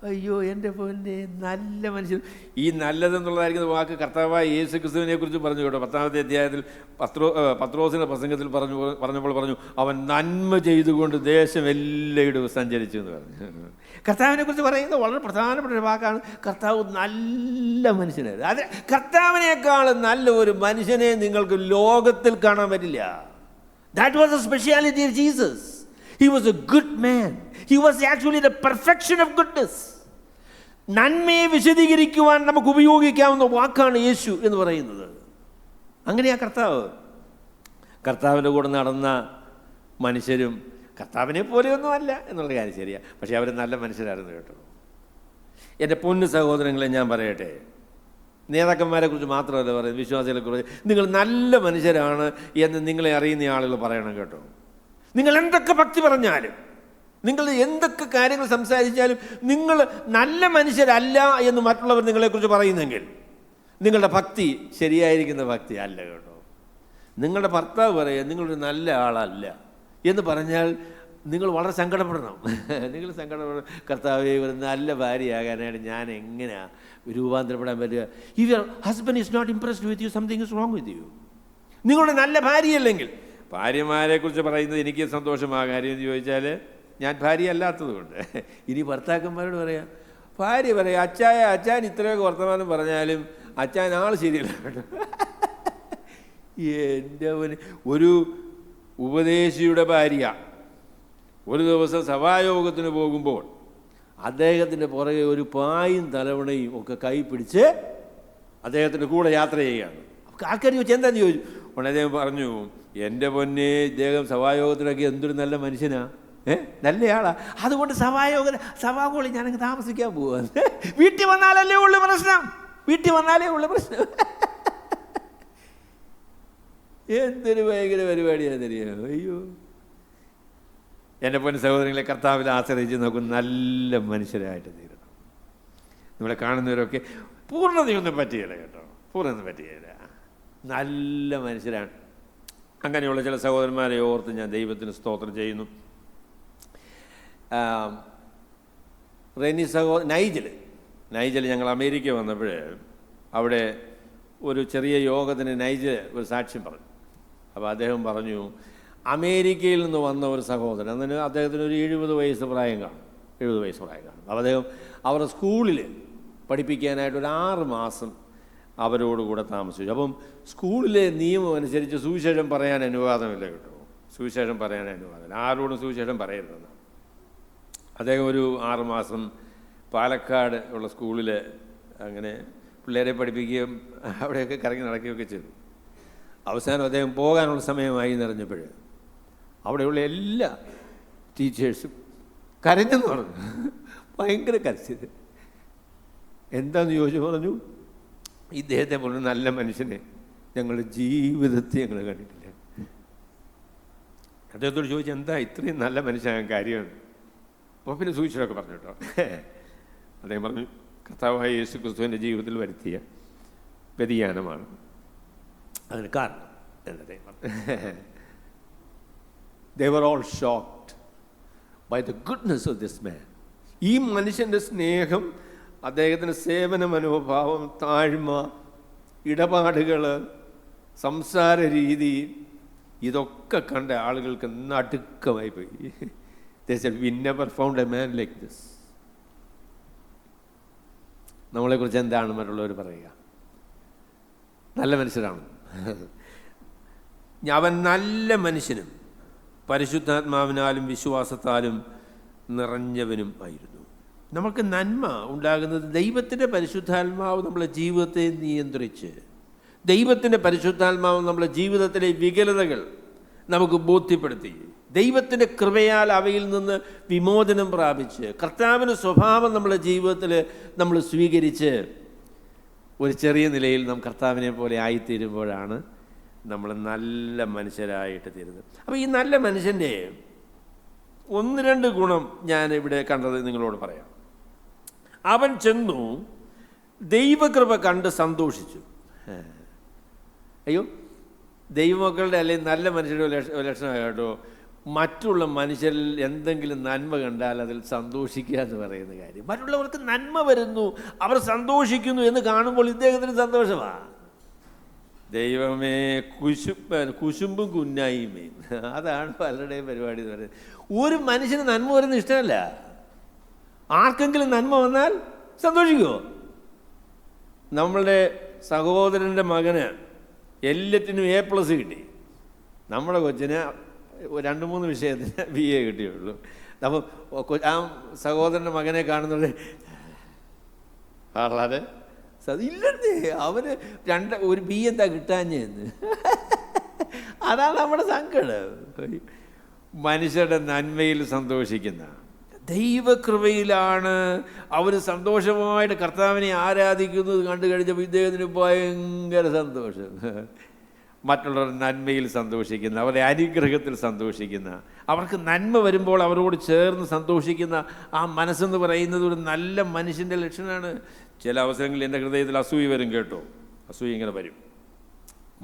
അയ്യോ, എൻ്റെ പൊന്നെ, നല്ല മനുഷ്യൻ. ഈ നല്ലതെന്നുള്ളതായിരിക്കുന്ന വാക്ക് കർത്താവായ യേശു ക്രിസ്തുവിനെ കുറിച്ച് പറഞ്ഞു കേട്ടോ. 10-ാമത്തെ അധ്യായത്തിൽ പത്രോസിൻ്റെ പ്രസംഗത്തിൽ പറഞ്ഞപ്പോൾ പറഞ്ഞു, അവൻ നന്മ ചെയ്തുകൊണ്ട് ദേശം എല്ലായിടവും സഞ്ചരിച്ചു എന്ന് പറഞ്ഞു. കർത്താവിനെ കുറിച്ച് പറയുന്നത് വളരെ പ്രധാനപ്പെട്ട ഒരു വാക്കാണ്. കർത്താവ് നല്ല മനുഷ്യനായിരുന്നു. അത് കർത്താവിനേക്കാൾ നല്ല ഒരു മനുഷ്യനെ നിങ്ങൾക്ക് ലോകത്തിൽ കാണാൻ പറ്റില്ല. That was A speciality of Jesus. He was a good man. He was actually the perfection of goodness. നന്മയെ വിശദീകരിക്കുവാൻ നമുക്ക് ഉപയോഗിക്കാവുന്ന വാക്കാണ് യേശു എന്ന് പറയുന്നത്. അങ്ങനെയാ കർത്താവ്. കർത്താവിൻ്റെ കൂടെ നടന്ന മനുഷ്യരും കർത്താവിനെ പോലെയൊന്നും അല്ല എന്നുള്ള കാര്യം ശരിയാ, പക്ഷേ അവർ നല്ല മനുഷ്യരായിരുന്നു കേട്ടോ. എൻ്റെ പൊന്നു സഹോദരങ്ങളെ, ഞാൻ പറയട്ടെ, നേതാക്കന്മാരെ കുറിച്ച് മാത്രമല്ല പറയുന്നത്, വിശ്വാസികളെക്കുറിച്ച്. നിങ്ങൾ നല്ല മനുഷ്യരാണ് എന്ന് നിങ്ങളെ അറിയുന്ന ആളുകൾ പറയണം കേട്ടോ. നിങ്ങൾ എന്തൊക്കെ ഭക്തി പറഞ്ഞാലും, നിങ്ങൾ എന്തൊക്കെ കാര്യങ്ങൾ സംസാരിച്ചാലും, നിങ്ങൾ നല്ല മനുഷ്യരല്ല എന്ന് മറ്റുള്ളവർ നിങ്ങളെക്കുറിച്ച് പറയുന്നെങ്കിൽ നിങ്ങളുടെ ഭക്തി ശരിയായിരിക്കുന്ന ഭക്തി അല്ല കേട്ടോ. നിങ്ങളുടെ ഭർത്താവ് പറയുക നിങ്ങളൊരു നല്ല ആളല്ല എന്ന് പറഞ്ഞാൽ നിങ്ങൾ വളരെ സങ്കടപ്പെടണം. നിങ്ങൾ സങ്കടപ്പെടണം. കർത്താവേ, ഒരു നല്ല ഭാര്യയാകാനായിട്ട് ഞാൻ എങ്ങനെയാണ് രൂപാന്തരപ്പെടാൻ പറ്റുക? If your husband is not impressed with you, something is wrong with you. നിങ്ങളുടെ നല്ല ഭാര്യയല്ലെങ്കിൽ, ഭാര്യമാരെക്കുറിച്ച് പറയുന്നത് എനിക്ക് സന്തോഷമായ കാര്യം എന്ന് ചോദിച്ചാൽ ഞാൻ ഭാര്യ അല്ലാത്തത് കൊണ്ട്. ഇനി ഭർത്താക്കന്മാരോട് പറയാം, ഭാര്യ പറയാം, അച്ചാൻ ഇത്രയൊക്കെ വർത്തമാനം പറഞ്ഞാലും അച്ചാൻ ആൾ ശരിയല്ല കേട്ടോ. എൻ്റെ ഒരു ഉപദേശിയുടെ ഭാര്യ ഒരു ദിവസം സഭായോഗത്തിന് പോകുമ്പോൾ അദ്ദേഹത്തിൻ്റെ പുറകെ ഒരു പായും തലവണയും ഒക്കെ കൈ പിടിച്ച് അദ്ദേഹത്തിൻ്റെ കൂടെ യാത്ര ചെയ്യുകയാണ്. ആൾക്കാർ ചോദിച്ചു എന്താന്ന് ചോദിച്ചു. ഉടനെ അദ്ദേഹം പറഞ്ഞു, എൻ്റെ പൊന്നെ, ഇദ്ദേഹം സഭായോഗത്തിലൊക്കെ എന്തൊരു നല്ല മനുഷ്യനാ, നല്ലയാളാ, അതുകൊണ്ട് സഭാകോളി ഞാനങ്ങ് താമസിക്കാൻ പോവാ. വീട്ടിൽ വന്നാലല്ലേ ഉള്ളു പ്രശ്നം, വീട്ടിൽ വന്നാലേ ഉള്ളു പ്രശ്നം. എന്തൊരു ഭയങ്കര പരിപാടിയാണെന്നറിയാമോ. അയ്യോ, എൻ്റെ പൊന്നു സഹോദരങ്ങളെ, കർത്താവിൽ ആശ്രയിച്ച് നോക്കും, നല്ല മനുഷ്യരായിട്ട് തീരണം. നമ്മളെ കാണുന്നവരൊക്കെ പൂർണ്ണതയൊന്നും പറ്റുകയില്ല കേട്ടോ, പൂർണ്ണത പറ്റുകയില്ല, നല്ല മനുഷ്യരാണ്. അങ്ങനെയുള്ള ചില സഹോദരന്മാരെ ഓർത്ത് ഞാൻ ദൈവത്തിന് സ്തോത്രം ചെയ്യുന്നു. റെനി നൈജൽ ഞങ്ങൾ അമേരിക്ക വന്നപ്പോൾ അവിടെ ഒരു ചെറിയ യോഗത്തിന് നൈജൽ ഒരു സാക്ഷ്യം പറഞ്ഞു. അപ്പോൾ അദ്ദേഹം പറഞ്ഞു, അമേരിക്കയിൽ നിന്ന് വന്ന ഒരു സഹോദരൻ, അതിന് അദ്ദേഹത്തിന് ഒരു 70 വയസ്സ് പ്രായം കാണും. അപ്പോൾ അദ്ദേഹം അവരുടെ സ്കൂളിൽ പഠിപ്പിക്കാനായിട്ട് ഒരു 6 മാസം അവരോടുകൂടെ താമസിച്ചു. അപ്പം സ്കൂളിലെ നിയമം അനുസരിച്ച് സുവിശേഷം പറയാൻ അനുവാദമില്ല കേട്ടോ, സുവിശേഷം പറയാൻ അനുവാദമില്ല, ആരോടും സുവിശേഷം പറയരുതെന്ന്. അദ്ദേഹം ഒരു 6 മാസം പാലക്കാട് ഉള്ള സ്കൂളിൽ അങ്ങനെ പിള്ളേരെ പഠിപ്പിക്കുകയും അവിടെയൊക്കെ കറങ്ങി നടക്കുകയൊക്കെ ചെയ്തു. അവസാനം അദ്ദേഹം പോകാനുള്ള സമയമായി എന്നറിഞ്ഞപ്പോൾ അവിടെയുള്ള എല്ലാ ടീച്ചേഴ്സും കരഞ്ഞെന്ന് പറഞ്ഞു, ഭയങ്കര കരച്ചിൽ. എന്താണെന്ന് ചോദിച്ചു, പറഞ്ഞു, ഇദ്ദേഹത്തെ പോലെ നല്ല മനുഷ്യനെ ഞങ്ങളുടെ ജീവിതത്തിൽ ഞങ്ങൾ കണ്ടിട്ടില്ല. അദ്ദേഹത്തോട് ചോദിച്ചാൽ എന്താ ഇത്രയും നല്ല മനുഷ്യനാകാൻ കാര്യമാണ്. അപ്പോൾ പിന്നെ സൂചിച്ചതൊക്കെ പറഞ്ഞു കേട്ടോ. അദ്ദേഹം പറഞ്ഞു, കർത്താവായ യേശു ക്രിസ്തുവിൻ്റെ ജീവിതത്തിൽ വരുത്തിയ വ്യതിയാനമാണ് അതിന് കാരണം എന്നതേ പറഞ്ഞു. They were all shocked by the goodness of this man. ഈ മനുഷ്യൻ്റെ സ്നേഹം, അദ്ദേഹത്തിൻ്റെ സേവന മനോഭാവം, താഴ്മ, ഇടപാടുകൾ, സംസാര രീതി, ഇതൊക്കെ കണ്ട ആളുകൾക്ക് നടുക്കമായി പോയി. They said, we never found a man like this. നമ്മളെക്കുറിച്ച് എന്താണ് മറ്റുള്ളവർ പറയുക? നല്ല മനുഷ്യരാണ്. അവൻ നല്ല മനുഷ്യനും പരിശുദ്ധാത്മാവിനാലും വിശ്വാസത്താലും നിറഞ്ഞവനും ആയിരുന്നു. നമുക്ക് നന്മ ഉണ്ടാകുന്നത് ദൈവത്തിൻ്റെ പരിശുദ്ധാത്മാവ് നമ്മളെ ജീവിതത്തെ നിയന്ത്രിച്ച്, ദൈവത്തിൻ്റെ പരിശുദ്ധാത്മാവ് നമ്മളെ ജീവിതത്തിലെ വികലതകൾ നമുക്ക് ബോധ്യപ്പെടുത്തി, ദൈവത്തിൻ്റെ കൃപയാൽ അവയിൽ നിന്ന് വിമോചനം പ്രാപിച്ച്, കർത്താവിൻ്റെ സ്വഭാവം നമ്മളെ ജീവിതത്തിൽ നമ്മൾ സ്വീകരിച്ച് ഒരു ചെറിയ നിലയിൽ നാം കർത്താവിനെ പോലെ ആയിത്തീരുമ്പോഴാണ് നമ്മൾ നല്ല മനുഷ്യരായിട്ട് തീരുന്നത്. അപ്പോൾ ഈ നല്ല മനുഷ്യൻ്റെ 1-2 ഗുണം ഞാൻ ഇവിടെ കണ്ടത് നിങ്ങളോട് പറയാം. അവൻ ചെന്നു ദൈവകൃപ കണ്ട് സന്തോഷിച്ചു. അയ്യോ, ദൈവമക്കളുടെ അല്ലെങ്കിൽ നല്ല മനുഷ്യരുടെ ലക്ഷണം കേട്ടോ, മറ്റുള്ള മനുഷ്യരിൽ എന്തെങ്കിലും നന്മ കണ്ടാൽ അതിൽ സന്തോഷിക്കുക എന്ന് പറയുന്ന കാര്യം. മറ്റുള്ളവർക്ക് നന്മ വരുന്നു, അവർ സന്തോഷിക്കുന്നു എന്ന് കാണുമ്പോൾ ഇദ്ദേഹത്തിന് സന്തോഷമാണ്. ദൈവമേ, കുശുമ്പും കുന്നായ്മയും, അതാണ് പലരുടെയും പരിപാടി എന്ന് പറയുന്നത്. ഒരു മനുഷ്യന് നന്മ വരുന്ന ഇഷ്ടമല്ല. ആർക്കെങ്കിലും നന്മ വന്നാൽ സന്തോഷിക്കുമോ? നമ്മളുടെ സഹോദരൻ്റെ മകന് എല്ലാറ്റിനും A+ കിട്ടി, നമ്മുടെ കൊച്ചിന് 2-3 വിഷയത്തിന് BA കിട്ടിയുള്ളൂ. അപ്പോൾ ആ സഹോദരൻ്റെ മകനെ കാണുന്നത് വളരെ ഇല്ലല്ലേ, അവന് ഒരു B എന്താ കിട്ടാഞ്ഞെന്ന്. അതാണ് നമ്മുടെ സങ്കടം. മനുഷ്യരുടെ നന്മയിൽ സന്തോഷിക്കുന്ന, ദൈവകൃപയിലാണ് അവർ സന്തോഷമായിട്ട് കർത്താവിനെ ആരാധിക്കുന്നത് കണ്ടു കഴിഞ്ഞപ്പോൾ ഇദ്ദേഹത്തിന് ഭയങ്കര സന്തോഷം. മറ്റുള്ളവരുടെ നന്മയിൽ സന്തോഷിക്കുന്ന, അവരുടെ അനുഗ്രഹത്തിൽ സന്തോഷിക്കുന്ന, അവർക്ക് നന്മ വരുമ്പോൾ അവരോട് ചേർന്ന് സന്തോഷിക്കുന്ന ആ മനസ്സെന്ന് പറയുന്നത് ഒരു നല്ല മനുഷ്യൻ്റെ ലക്ഷണമാണ്. ചില അവസരങ്ങളിൽ എൻ്റെ ഹൃദയത്തിൽ അസൂയ വരും കേട്ടോ, അസൂയ ഇങ്ങനെ വരും.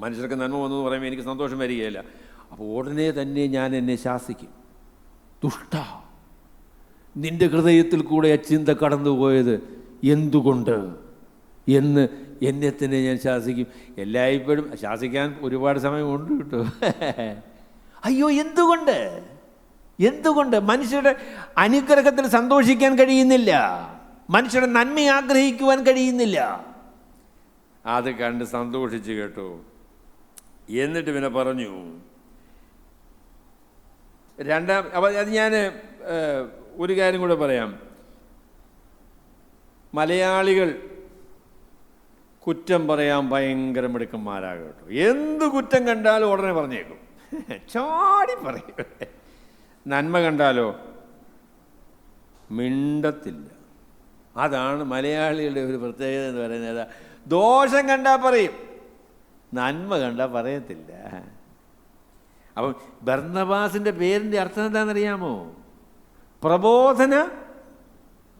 മനുഷ്യർക്ക് നന്മ വന്നു പറയുമ്പോൾ എനിക്ക് സന്തോഷം വരികയില്ല. അപ്പോൾ ഉടനെ തന്നെ ഞാൻ എന്നെ ശാസിക്കും, ദുഷ്ട, നിൻ്റെ ഹൃദയത്തിൽ കൂടെ ആ ചിന്ത കടന്നുപോയത് എന്തുകൊണ്ട് എന്ന് എന്നെ തന്നെ ഞാൻ ശാസിക്കും. എല്ലായ്പ്പോഴും ശാസിക്കാൻ ഒരുപാട് സമയമുണ്ട് കേട്ടോ. അയ്യോ, എന്തുകൊണ്ട് മനുഷ്യരുടെ അനുഗ്രഹത്തിൽ സന്തോഷിക്കാൻ കഴിയുന്നില്ല, മനുഷ്യരുടെ നന്മ ആഗ്രഹിക്കുവാൻ കഴിയുന്നില്ല? അത് കണ്ട് സന്തോഷിച്ച് കേട്ടോ. എന്നിട്ട് പിന്നെ പറഞ്ഞു അപ്പോൾ അത് ഞാൻ ഒരു കാര്യം കൂടെ പറയാം. മലയാളികൾ കുറ്റം പറയാൻ ഭയങ്കര മിടുക്കന്മാരാകും കേട്ടോ. എന്ത് കുറ്റം കണ്ടാലും ഉടനെ പറഞ്ഞേക്കും, ചാടി പറയും. നന്മ കണ്ടാലോ മിണ്ടത്തില്ല. അതാണ് മലയാളികളുടെ ഒരു പ്രത്യേകത എന്ന് പറയുന്നത്. ദോഷം കണ്ടാൽ പറയും, നന്മ കണ്ടാൽ പറയത്തില്ല. അപ്പം ബർന്നബാസിൻ്റെ പേരിൻ്റെ അർത്ഥം എന്താണെന്നറിയാമോ? പ്രബോധന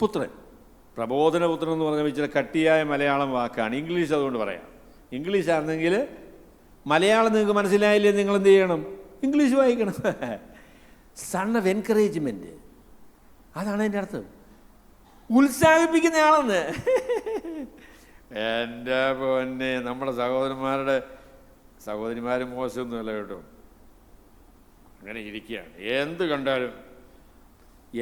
പുത്രൻ. പ്രബോധന പുത്രൻ എന്ന് പറഞ്ഞാൽ ഇച്ചിരി കട്ടിയായ മലയാളം വാക്കാണ്. ഇംഗ്ലീഷ് അതുകൊണ്ട് പറയാം. ഇംഗ്ലീഷ് ആണെങ്കിൽ മലയാളം നിങ്ങൾക്ക് മനസ്സിലായില്ലേ, നിങ്ങൾ എന്ത് ചെയ്യണം? ഇംഗ്ലീഷ് വായിക്കണം. സൺ ഓഫ് എൻകറേജ്മെൻറ്റ്, അതാണ് അതിൻ്റെ അർത്ഥം. ഉത്സാഹിപ്പിക്കുന്ന ആളെന്ന്. എൻ്റെ പൊന്നെ, നമ്മുടെ സഹോദരിമാർ മോശമൊന്നുമല്ല കേട്ടോ. അങ്ങനെ ഇരിക്കുകയാണ്. എന്ത് കണ്ടാലും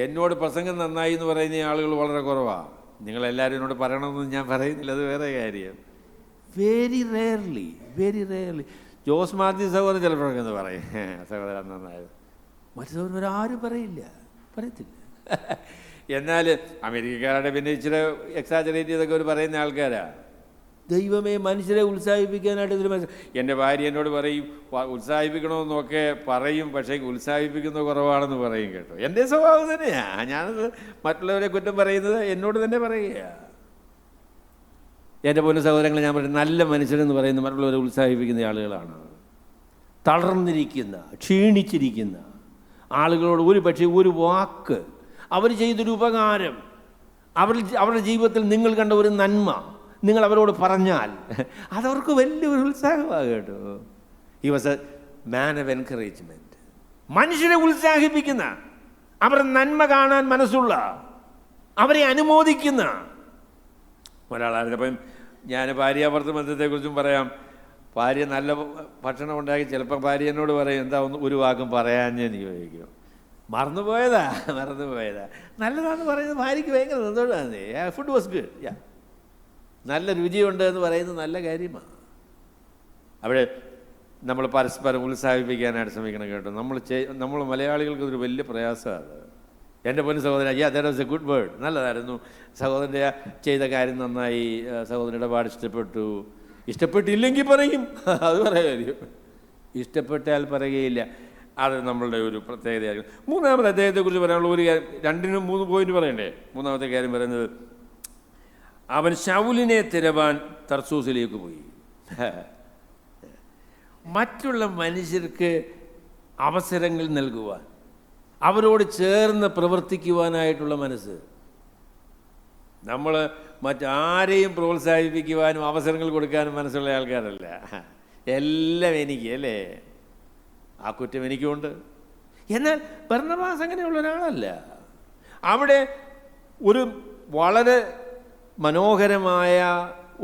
എന്നോട് പ്രസംഗം നന്നായി എന്ന് പറയുന്ന ആളുകൾ വളരെ കുറവാണ്. നിങ്ങളെല്ലാവരും എന്നോട് പറയണമെന്ന് ഞാൻ പറയുന്നില്ല, അത് വേറെ കാര്യം. വെരി റെയർലി ജോസ് മാത്യു സഹോദരൻ ചിലപ്പോഴൊക്കെ എന്ന് പറയും, സഹോദരൻ നന്നായത്. മറ്റു സഹോദരന്മാരും പറയത്തില്ല. എന്നാൽ അമേരിക്കക്കാരുടെ പിന്നെ ഇച്ചിരി എക്സാജറേറ്റ് ചെയ്തൊക്കെ ഒരു പറയുന്ന ആൾക്കാരാണ്. ദൈവമേ, മനുഷ്യരെ ഉത്സാഹിപ്പിക്കാനായിട്ട് ഇതിൽ എൻ്റെ ഭാര്യ എന്നോട് പറയും, ഉത്സാഹിപ്പിക്കണമെന്നൊക്കെ പറയും, പക്ഷേ ഉത്സാഹിപ്പിക്കുന്ന കുറവാണെന്ന് പറയും കേട്ടോ. എൻ്റെ സ്വഭാവം തന്നെയാണ്. ഞാനത് മറ്റുള്ളവരെ കുറ്റം പറയുന്നത് എന്നോട് തന്നെ പറയുക. എൻ്റെ പൊന്നു സഹോദരങ്ങളെ, ഞാൻ പറയും, നല്ല മനുഷ്യരെന്ന് പറയുന്നത് മറ്റുള്ളവരെ ഉത്സാഹിപ്പിക്കുന്ന ആളുകളാണ്. തളർന്നിരിക്കുന്ന, ക്ഷീണിച്ചിരിക്കുന്ന ആളുകളോട് ഒരു പക്ഷേ ഒരു വാക്ക്, അവർ ചെയ്തൊരു ഉപകാരം, അവരുടെ ജീവിതത്തിൽ നിങ്ങൾ കണ്ട ഒരു നന്മ നിങ്ങൾ അവരോട് പറഞ്ഞാൽ അതവർക്ക് വലിയൊരു ഉത്സാഹമാകും കേട്ടോ. He was a man of encouragement. മനുഷ്യരെ ഉത്സാഹിപ്പിക്കുന്ന, അവരുടെ നന്മ കാണാൻ മനസ്സുള്ള, അവരെ അനുമോദിക്കുന്ന ഒരാളാണ്. അപ്പം ഞാൻ ഭാര്യാഭർത്തൃ ബന്ധത്തെക്കുറിച്ചും പറയാം. ഭാര്യ നല്ല ഭക്ഷണം ഉണ്ടാക്കി ചിലപ്പം ഭാര്യ എന്നോട് പറയും, എന്താ ഒരു വാക്കും പറയാഞ്ഞെന്ന് ചോദിക്കും. മറന്നുപോയതാ. നല്ലതാണെന്ന് പറയുന്നത് ഭാര്യയ്ക്ക് ഭയങ്കര സന്തോഷമാണ്. ഫുഡ് വാസ് ഗുഡ്, നല്ല രുചിയുണ്ട് എന്ന് പറയുന്നത് നല്ല കാര്യമാണ്. അവിടെ നമ്മൾ പരസ്പരം ഉത്സാഹിപ്പിക്കാനായിട്ട് ശ്രമിക്കണം കേട്ടോ. നമ്മൾ മലയാളികൾക്ക് ഒരു വലിയ പ്രയാസമാണ്. എൻ്റെ പൊന്നു സഹോദരൻ, that was A good word, നല്ലതായിരുന്നു. സഹോദരൻ്റെ ചെയ്ത കാര്യം നന്നായി, സഹോദരൻ്റെ പാട് ഇഷ്ടപ്പെട്ടില്ലെങ്കിൽ പറയും, അത് പറയാം. ഇഷ്ടപ്പെട്ടാൽ പറയുകയില്ല, അത് നമ്മളുടെ ഒരു പ്രത്യേകതയായിരിക്കും. മൂന്നാമത് അദ്ദേഹത്തെക്കുറിച്ച് പറയാനുള്ള ഒരു കാര്യം, 2-3 പോയിന്റ് പറയണ്ടേ. മൂന്നാമത്തെ കാര്യം പറയുന്നത്, അവൻ ശൗലിനെ തിരവാൻ തർസൂസിലേക്ക് പോയി. മറ്റുള്ള മനുഷ്യർക്ക് അവസരങ്ങൾ നൽകുവാൻ, അവരോട് ചേർന്ന് പ്രവർത്തിക്കുവാനായിട്ടുള്ള മനസ്സ്. നമ്മൾ മറ്റാരെയും പ്രോത്സാഹിപ്പിക്കുവാനും അവസരങ്ങൾ കൊടുക്കാനും മനസ്സുള്ള ആൾക്കാരല്ല. എല്ലാം എനിക്ക്, അല്ലേ? ആ കുറ്റം എനിക്കുണ്ട്. എന്നാൽ ബർന്നബാസ് അങ്ങനെയുള്ള ഒരാളല്ല. അവിടെ ഒരു വളരെ മനോഹരമായ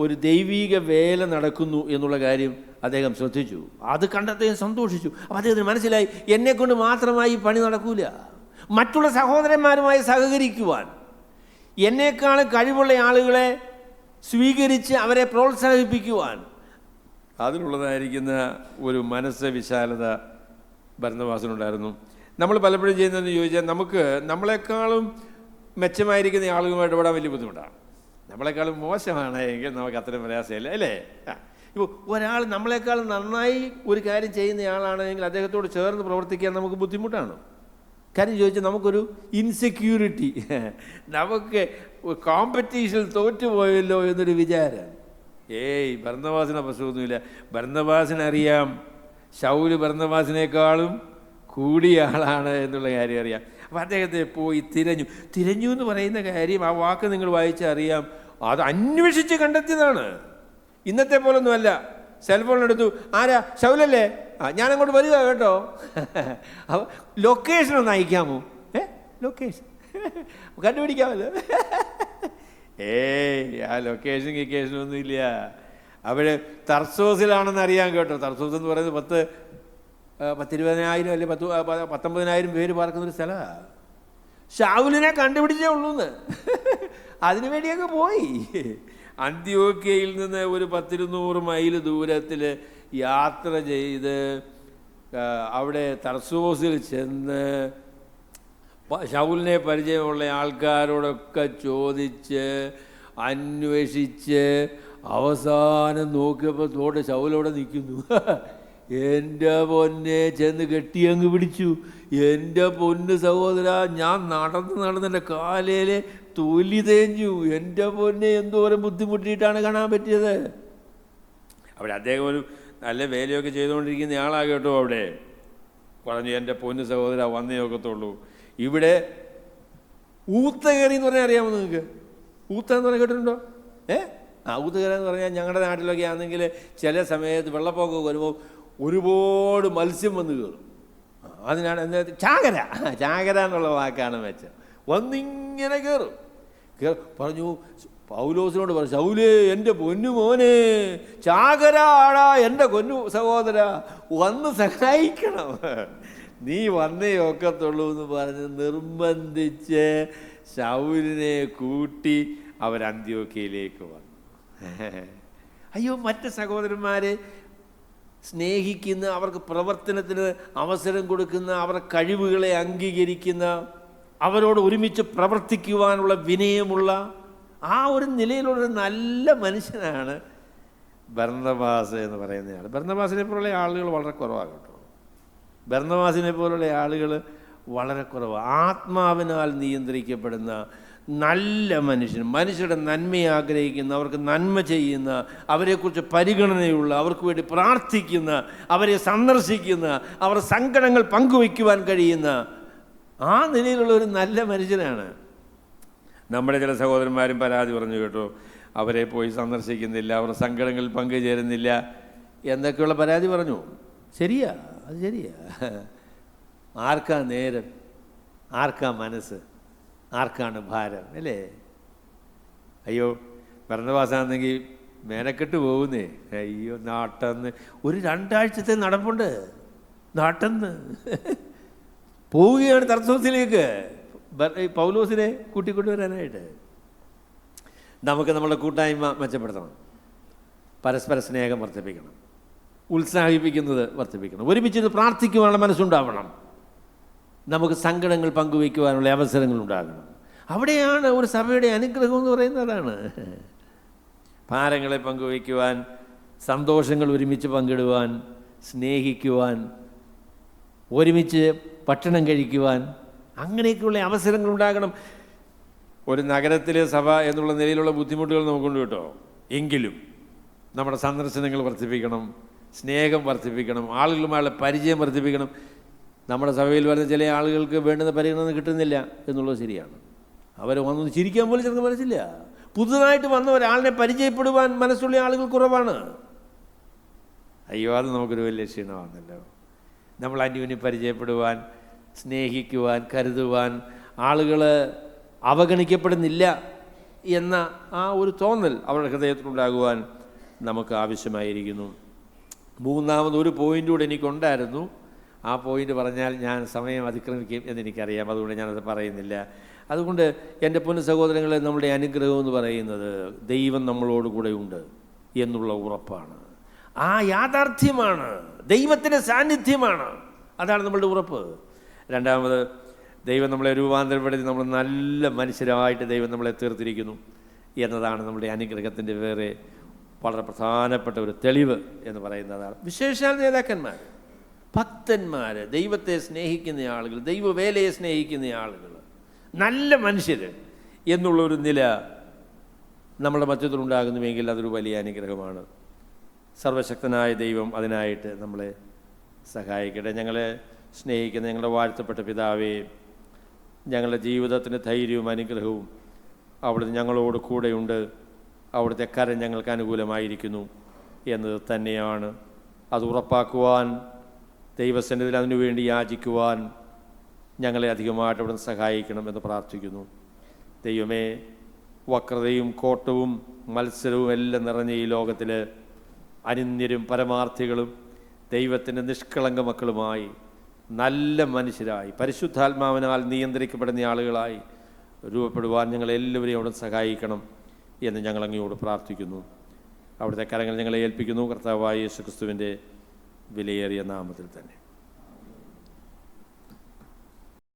ഒരു ദൈവീക വേല നടക്കുന്നു എന്നുള്ള കാര്യം അദ്ദേഹം ശ്രദ്ധിച്ചു. അത് കണ്ട് അദ്ദേഹം സന്തോഷിച്ചു. അപ്പോൾ അദ്ദേഹത്തിന് മനസ്സിലായി, എന്നെക്കൊണ്ട് മാത്രമായി പണി നടക്കൂല. മറ്റുള്ള സഹോദരന്മാരുമായി സഹകരിക്കുവാൻ, എന്നേക്കാൾ കഴിവുള്ള ആളുകളെ സ്വീകരിച്ച് അവരെ പ്രോത്സാഹിപ്പിക്കുവാൻ അതിനുള്ളതായിരിക്കുന്ന ഒരു മനസ്സ് വിശാലത ബർന്നബാസിനുണ്ടായിരുന്നു. നമ്മൾ പലപ്പോഴും ചെയ്യുന്നതെന്ന് ചോദിച്ചാൽ, നമ്മളെക്കാളും മെച്ചമായിരിക്കുന്ന ആളുകളുമായിട്ട് ഇടപെടാൻ വലിയ ബുദ്ധിമുട്ടാണ്. നമ്മളെക്കാളും മോശമാണ് എങ്കിൽ നമുക്ക് അത്രയും പ്രയാസമില്ല, അല്ലേ? ഇപ്പോൾ ഒരാൾ നമ്മളെക്കാളും നന്നായി ഒരു കാര്യം ചെയ്യുന്നയാളാണെങ്കിൽ അദ്ദേഹത്തോട് ചേർന്ന് പ്രവർത്തിക്കാൻ നമുക്ക് ബുദ്ധിമുട്ടാണ്. കാര്യം ചോദിച്ചാൽ നമുക്കൊരു ഇൻസെക്യൂരിറ്റി, നമുക്ക് കോമ്പറ്റീഷനിൽ തോറ്റുപോയല്ലോ എന്നൊരു വിചാരം. ബർന്നബാസിന് പ്രശ്നമൊന്നുമില്ല. ബർന്നബാസിനറിയാം ശൗല് ബർന്നബാസിനേക്കാളും കൂടിയ ആളാണ് എന്നുള്ള കാര്യം അറിയാം. അപ്പം അദ്ദേഹത്തെ പോയി തിരഞ്ഞു എന്ന് പറയുന്ന കാര്യം, ആ വാക്ക് നിങ്ങൾ വായിച്ചാൽ അറിയാം, അത് അന്വേഷിച്ച് കണ്ടെത്തിയതാണ്. ഇന്നത്തെ പോലൊന്നുമല്ല. സെൽഫോൺ എടുത്തു, ആരാ? ശൗലല്ലേ? ഞാനങ്ങോട്ട് വരിക കേട്ടോ. അപ്പോൾ ലൊക്കേഷൻ ഒന്ന് അയക്കാമോ? ലൊക്കേഷൻ കണ്ടുപിടിക്കാമല്ലോ. ആ ലൊക്കേഷനൊന്നും ഇല്ല. അവിടെ തർസോസിലാണെന്ന് അറിയാൻ കേട്ടോ. തർസോസ് എന്ന് പറയുന്നത് 10,000-20,000 അല്ലെങ്കിൽ 19,000 പേര് പാർക്കുന്നൊരു സ്ഥലമാണ്. ശൗലിനെ കണ്ടുപിടിച്ചേ ഉള്ളൂന്ന്. അതിനു വേണ്ടിയൊക്കെ പോയി. അന്ത്യോക്യയിൽ നിന്ന് ഒരു 10-200 മൈൽ ദൂരത്തിൽ യാത്ര ചെയ്ത് അവിടെ തർസോസിൽ ചെന്ന് ശൗലിനെ പരിചയമുള്ള ആൾക്കാരോടൊക്കെ ചോദിച്ച് അന്വേഷിച്ച് അവസാനം നോക്കിയപ്പോൾ തോടെ ശൗലവിടെ നിൽക്കുന്നു. എൻ്റെ പൊന്നെ ചെന്ന് കെട്ടിയങ്ങ് പിടിച്ചു. എൻ്റെ പൊന്ന് സഹോദര, ഞാൻ നടന്നെൻ്റെ കാലയിലെ തൊലി തേഞ്ഞു. എൻ്റെ പൊന്നെ എന്തോരം ബുദ്ധിമുട്ടിയിട്ടാണ് കാണാൻ പറ്റിയത്. അവിടെ അദ്ദേഹം ഒരു നല്ല വേലയൊക്കെ ചെയ്തുകൊണ്ടിരിക്കുന്ന ആളാണ് കേട്ടോ. അവിടെ പറഞ്ഞു, എൻ്റെ പൊന്ന് സഹോദര വന്നേ ഒക്കത്തുള്ളൂ. ഇവിടെ ഊത്തകേറി എന്ന് പറഞ്ഞാൽ അറിയാമോ നിങ്ങൾക്ക്? ഊത്ത എന്ന് പറഞ്ഞാൽ കേട്ടിട്ടുണ്ടോ? ഊത്തുകര എന്ന് പറഞ്ഞാൽ ഞങ്ങളുടെ നാട്ടിലൊക്കെ ആണെങ്കിൽ ചില സമയത്ത് വെള്ളപ്പൊക്കം വരുമ്പോൾ ഒരുപാട് മത്സ്യം വന്ന് കയറും. അതിനാണ് ചാകര, ചാകര എന്നുള്ള വാക്കാണ് വെച്ചത്. വന്നിങ്ങനെ കയറും. പറഞ്ഞു, പൗലോസിനോട് പറഞ്ഞു, ശൗലേ എൻ്റെ പൊന്നു മോനെ, ചാകരാടാ എൻ്റെ പൊന്നു സഹോദര, വന്ന് സഹായിക്കണം, നീ വന്നേ ഒക്കത്തുള്ളൂ എന്ന് പറഞ്ഞ് നിർബന്ധിച്ച് ശൗലിനെ കൂട്ടി അവർ അന്ത്യോക്യയിലേക്ക് വന്നു. അയ്യോ, മറ്റ് സഹോദരന്മാരെ സ്നേഹിക്കുന്ന, അവർക്ക് പ്രവർത്തനത്തിന് അവസരം കൊടുക്കുന്ന, അവരുടെ കഴിവുകളെ അംഗീകരിക്കുന്ന, അവരോട് ഒരുമിച്ച് പ്രവർത്തിക്കുവാനുള്ള വിനയമുള്ള ആ ഒരു നിലയിലുള്ള നല്ല മനുഷ്യനാണ് ബർന്നബാസ് എന്ന് പറയുന്നയാൾ. ബർന്നബാസിനെ പോലുള്ള ആളുകൾ വളരെ കുറവാണ് കേട്ടോ. ബർന്നബാസിനെ പോലുള്ള ആളുകൾ വളരെ കുറവാണ്. ആത്മാവിനാൽ നിയന്ത്രിക്കപ്പെടുന്ന നല്ല മനുഷ്യൻ, മനുഷ്യരുടെ നന്മയെ ആഗ്രഹിക്കുന്ന, അവർക്ക് നന്മ ചെയ്യുന്ന, അവരെക്കുറിച്ച് പരിഗണനയുള്ള, അവർക്ക് വേണ്ടി പ്രാർത്ഥിക്കുന്ന, അവരെ സന്ദർശിക്കുന്ന, അവരുടെ സങ്കടങ്ങൾ പങ്കുവയ്ക്കുവാൻ കഴിയുന്ന ആ നിലയിലുള്ള ഒരു നല്ല മനുഷ്യനാണ്. നമ്മുടെ ചില സഹോദരന്മാരും പരാതി പറഞ്ഞു കേട്ടോ, അവരെ പോയി സന്ദർശിക്കുന്നില്ല, അവരുടെ സങ്കടങ്ങളിൽ പങ്കുചേരുന്നില്ല എന്നൊക്കെയുള്ള പരാതി പറഞ്ഞു. ശരിയാ, അത് ശരിയാ. ആർക്കാ നേരം, ആർക്കാ മനസ്സ്, ആർക്കാണ് ഭാരം, അല്ലേ? അയ്യോ, ബർന്നബാസാണെങ്കിൽ മേനക്കെട്ട് പോകുന്നേ. അയ്യോ, നാട്ടെന്ന് ഒരു 2 ആഴ്ചത്തെ നടപ്പുണ്ട്. നാട്ടെന്ന് പോവുകയാണ് തർസോസിലേക്ക് പൗലോസിനെ കൂട്ടിക്കൊണ്ടുവരാനായിട്ട്. നമുക്ക് നമ്മുടെ കൂട്ടായ്മ മെച്ചപ്പെടുത്തണം, പരസ്പര സ്നേഹം വർദ്ധിപ്പിക്കണം, ഉത്സാഹിപ്പിക്കുന്നത് വർദ്ധിപ്പിക്കണം, ഒരുമിച്ച് പ്രാർത്ഥിക്കുവാനുള്ള മനസ്സുണ്ടാവണം, നമുക്ക് സങ്കടങ്ങൾ പങ്കുവയ്ക്കുവാനുള്ള അവസരങ്ങൾ ഉണ്ടാകണം. അവിടെയാണ് ഒരു സഭയുടെ അനുഗ്രഹം എന്ന് പറയുന്നതാണ്. ഭാരങ്ങളെ പങ്കുവയ്ക്കുവാൻ, സന്തോഷങ്ങൾ ഒരുമിച്ച് പങ്കിടുവാൻ, സ്നേഹിക്കുവാൻ, ഒരുമിച്ച് ഭക്ഷണം കഴിക്കുവാൻ, അങ്ങനെയൊക്കെയുള്ള അവസരങ്ങൾ ഉണ്ടാകണം. ഒരു നഗരത്തിലെ സഭ എന്നുള്ള നിലയിലുള്ള ബുദ്ധിമുട്ടുകൾ നമുക്കുണ്ട് കേട്ടോ. എങ്കിലും നമ്മുടെ സന്ദർശനങ്ങൾ വർദ്ധിപ്പിക്കണം, സ്നേഹം വർദ്ധിപ്പിക്കണം, ആളുകളുമായുള്ള പരിചയം വർദ്ധിപ്പിക്കണം. നമ്മുടെ സഭയിൽ വരുന്ന ചില ആളുകൾക്ക് വേണ്ടുന്ന പരിഗണന കിട്ടുന്നില്ല എന്നുള്ളത് ശരിയാണ്. അവർ വന്നൊന്ന് ചിരിക്കാൻ പോലും ചിലർക്ക് മനസ്സില്ല. പുതുതായിട്ട് വന്ന ഒരാളിനെ പരിചയപ്പെടുവാൻ മനസ്സുള്ള ആളുകൾ കുറവാണ്. അയ്യോ, അത് നമുക്കൊരു വലിയ ക്ഷീണമാണല്ലോ. നമ്മൾ അന്യോന്യം പരിചയപ്പെടുവാൻ, സ്നേഹിക്കുവാൻ, കരുതുവാൻ, ആളുകൾ അവഗണിക്കപ്പെടുന്നില്ല എന്ന ആ ഒരു തോന്നൽ അവരുടെ ഹൃദയത്തിലുണ്ടാകുവാൻ നമുക്ക് ആവശ്യമായിരിക്കുന്നു. മൂന്നാമതൊരു പോയിൻ്റ് കൂടെ എനിക്കുണ്ടായിരുന്നു. ആ പോയിൻ്റ് പറഞ്ഞാൽ ഞാൻ സമയം അതിക്രമിക്കും എന്നെനിക്കറിയാം, അതുകൊണ്ട് ഞാനത് പറയുന്നില്ല. അതുകൊണ്ട് എൻ്റെ പൊന്നു സഹോദരങ്ങളെ, നമ്മുടെ അനുഗ്രഹം എന്ന് പറയുന്നത് ദൈവം നമ്മളോട് കൂടെ ഉണ്ട് എന്നുള്ള ഉറപ്പാണ്. ആ യാഥാർത്ഥ്യമാണ്, ദൈവത്തിൻ്റെ സാന്നിധ്യമാണ്, അതാണ് നമ്മളുടെ ഉറപ്പ്. രണ്ടാമത്, ദൈവം നമ്മളെ രൂപാന്തരപ്പെടുത്തി നമ്മൾ നല്ല മനുഷ്യരായിട്ട് ദൈവം നമ്മളെ തീർത്തിരിക്കുന്നു എന്നതാണ് നമ്മുടെ അനുഗ്രഹത്തിൻ്റെ വേറെ വളരെ പ്രധാനപ്പെട്ട ഒരു തെളിവ് എന്ന് പറയുന്നതാണ്. വിശേഷാൽ നേതാക്കന്മാർ, ഭക്തന്മാർ, ദൈവത്തെ സ്നേഹിക്കുന്ന ആളുകൾ, ദൈവവേലയെ സ്നേഹിക്കുന്ന ആളുകൾ, നല്ല മനുഷ്യർ എന്നുള്ളൊരു നില നമ്മുടെ മധ്യത്തിലുണ്ടാകുന്നുവെങ്കിൽ അതൊരു വലിയ അനുഗ്രഹമാണ്. സർവശക്തനായ ദൈവം അതിനായിട്ട് നമ്മളെ സഹായിക്കട്ടെ. ഞങ്ങളെ സ്നേഹിക്കുന്ന ഞങ്ങളുടെ വാഴ്ത്തപ്പെട്ട പിതാവേ, ഞങ്ങളുടെ ജീവിതത്തിന് ധൈര്യവും അനുഗ്രഹവും അവിടുന്ന് ഞങ്ങളോട് കൂടെയുണ്ട്. അവിടുത്തെ കരം ഞങ്ങൾക്ക് അനുകൂലമായിരിക്കുന്നു എന്നത് തന്നെയാണ്. അത് ഉറപ്പാക്കുവാൻ, ദൈവസന്നിധിയിൽ അതിനുവേണ്ടി യാചിക്കുവാൻ ഞങ്ങളെ അധികമായിട്ട് അവിടുന്ന് സഹായിക്കണം എന്ന് പ്രാർത്ഥിക്കുന്നു. ദൈവമേ, വക്രതയും കോട്ടവും മത്സരവും എല്ലാം നിറഞ്ഞ ഈ ലോകത്തിൽ അനിന്യരും പരമാർത്ഥികളും ദൈവത്തിൻ്റെ നിഷ്കളങ്ക മക്കളുമായി, നല്ല മനുഷ്യരായി, പരിശുദ്ധാത്മാവിനാൽ നിയന്ത്രിക്കപ്പെടുന്ന ആളുകളായി രൂപപ്പെടുവാൻ ഞങ്ങളെല്ലാവരെയും അവിടെ സഹായിക്കണം എന്ന് ഞങ്ങൾ അങ്ങയോട് പ്രാർത്ഥിക്കുന്നു. അവിടുത്തെ കരങ്ങൾ ഞങ്ങളെ ഏൽപ്പിക്കുന്നു. കർത്താവായ യേശുക്രിസ്തുവിൻ്റെ വിലയേറിയ നാമത്തിൽ തന്നെ.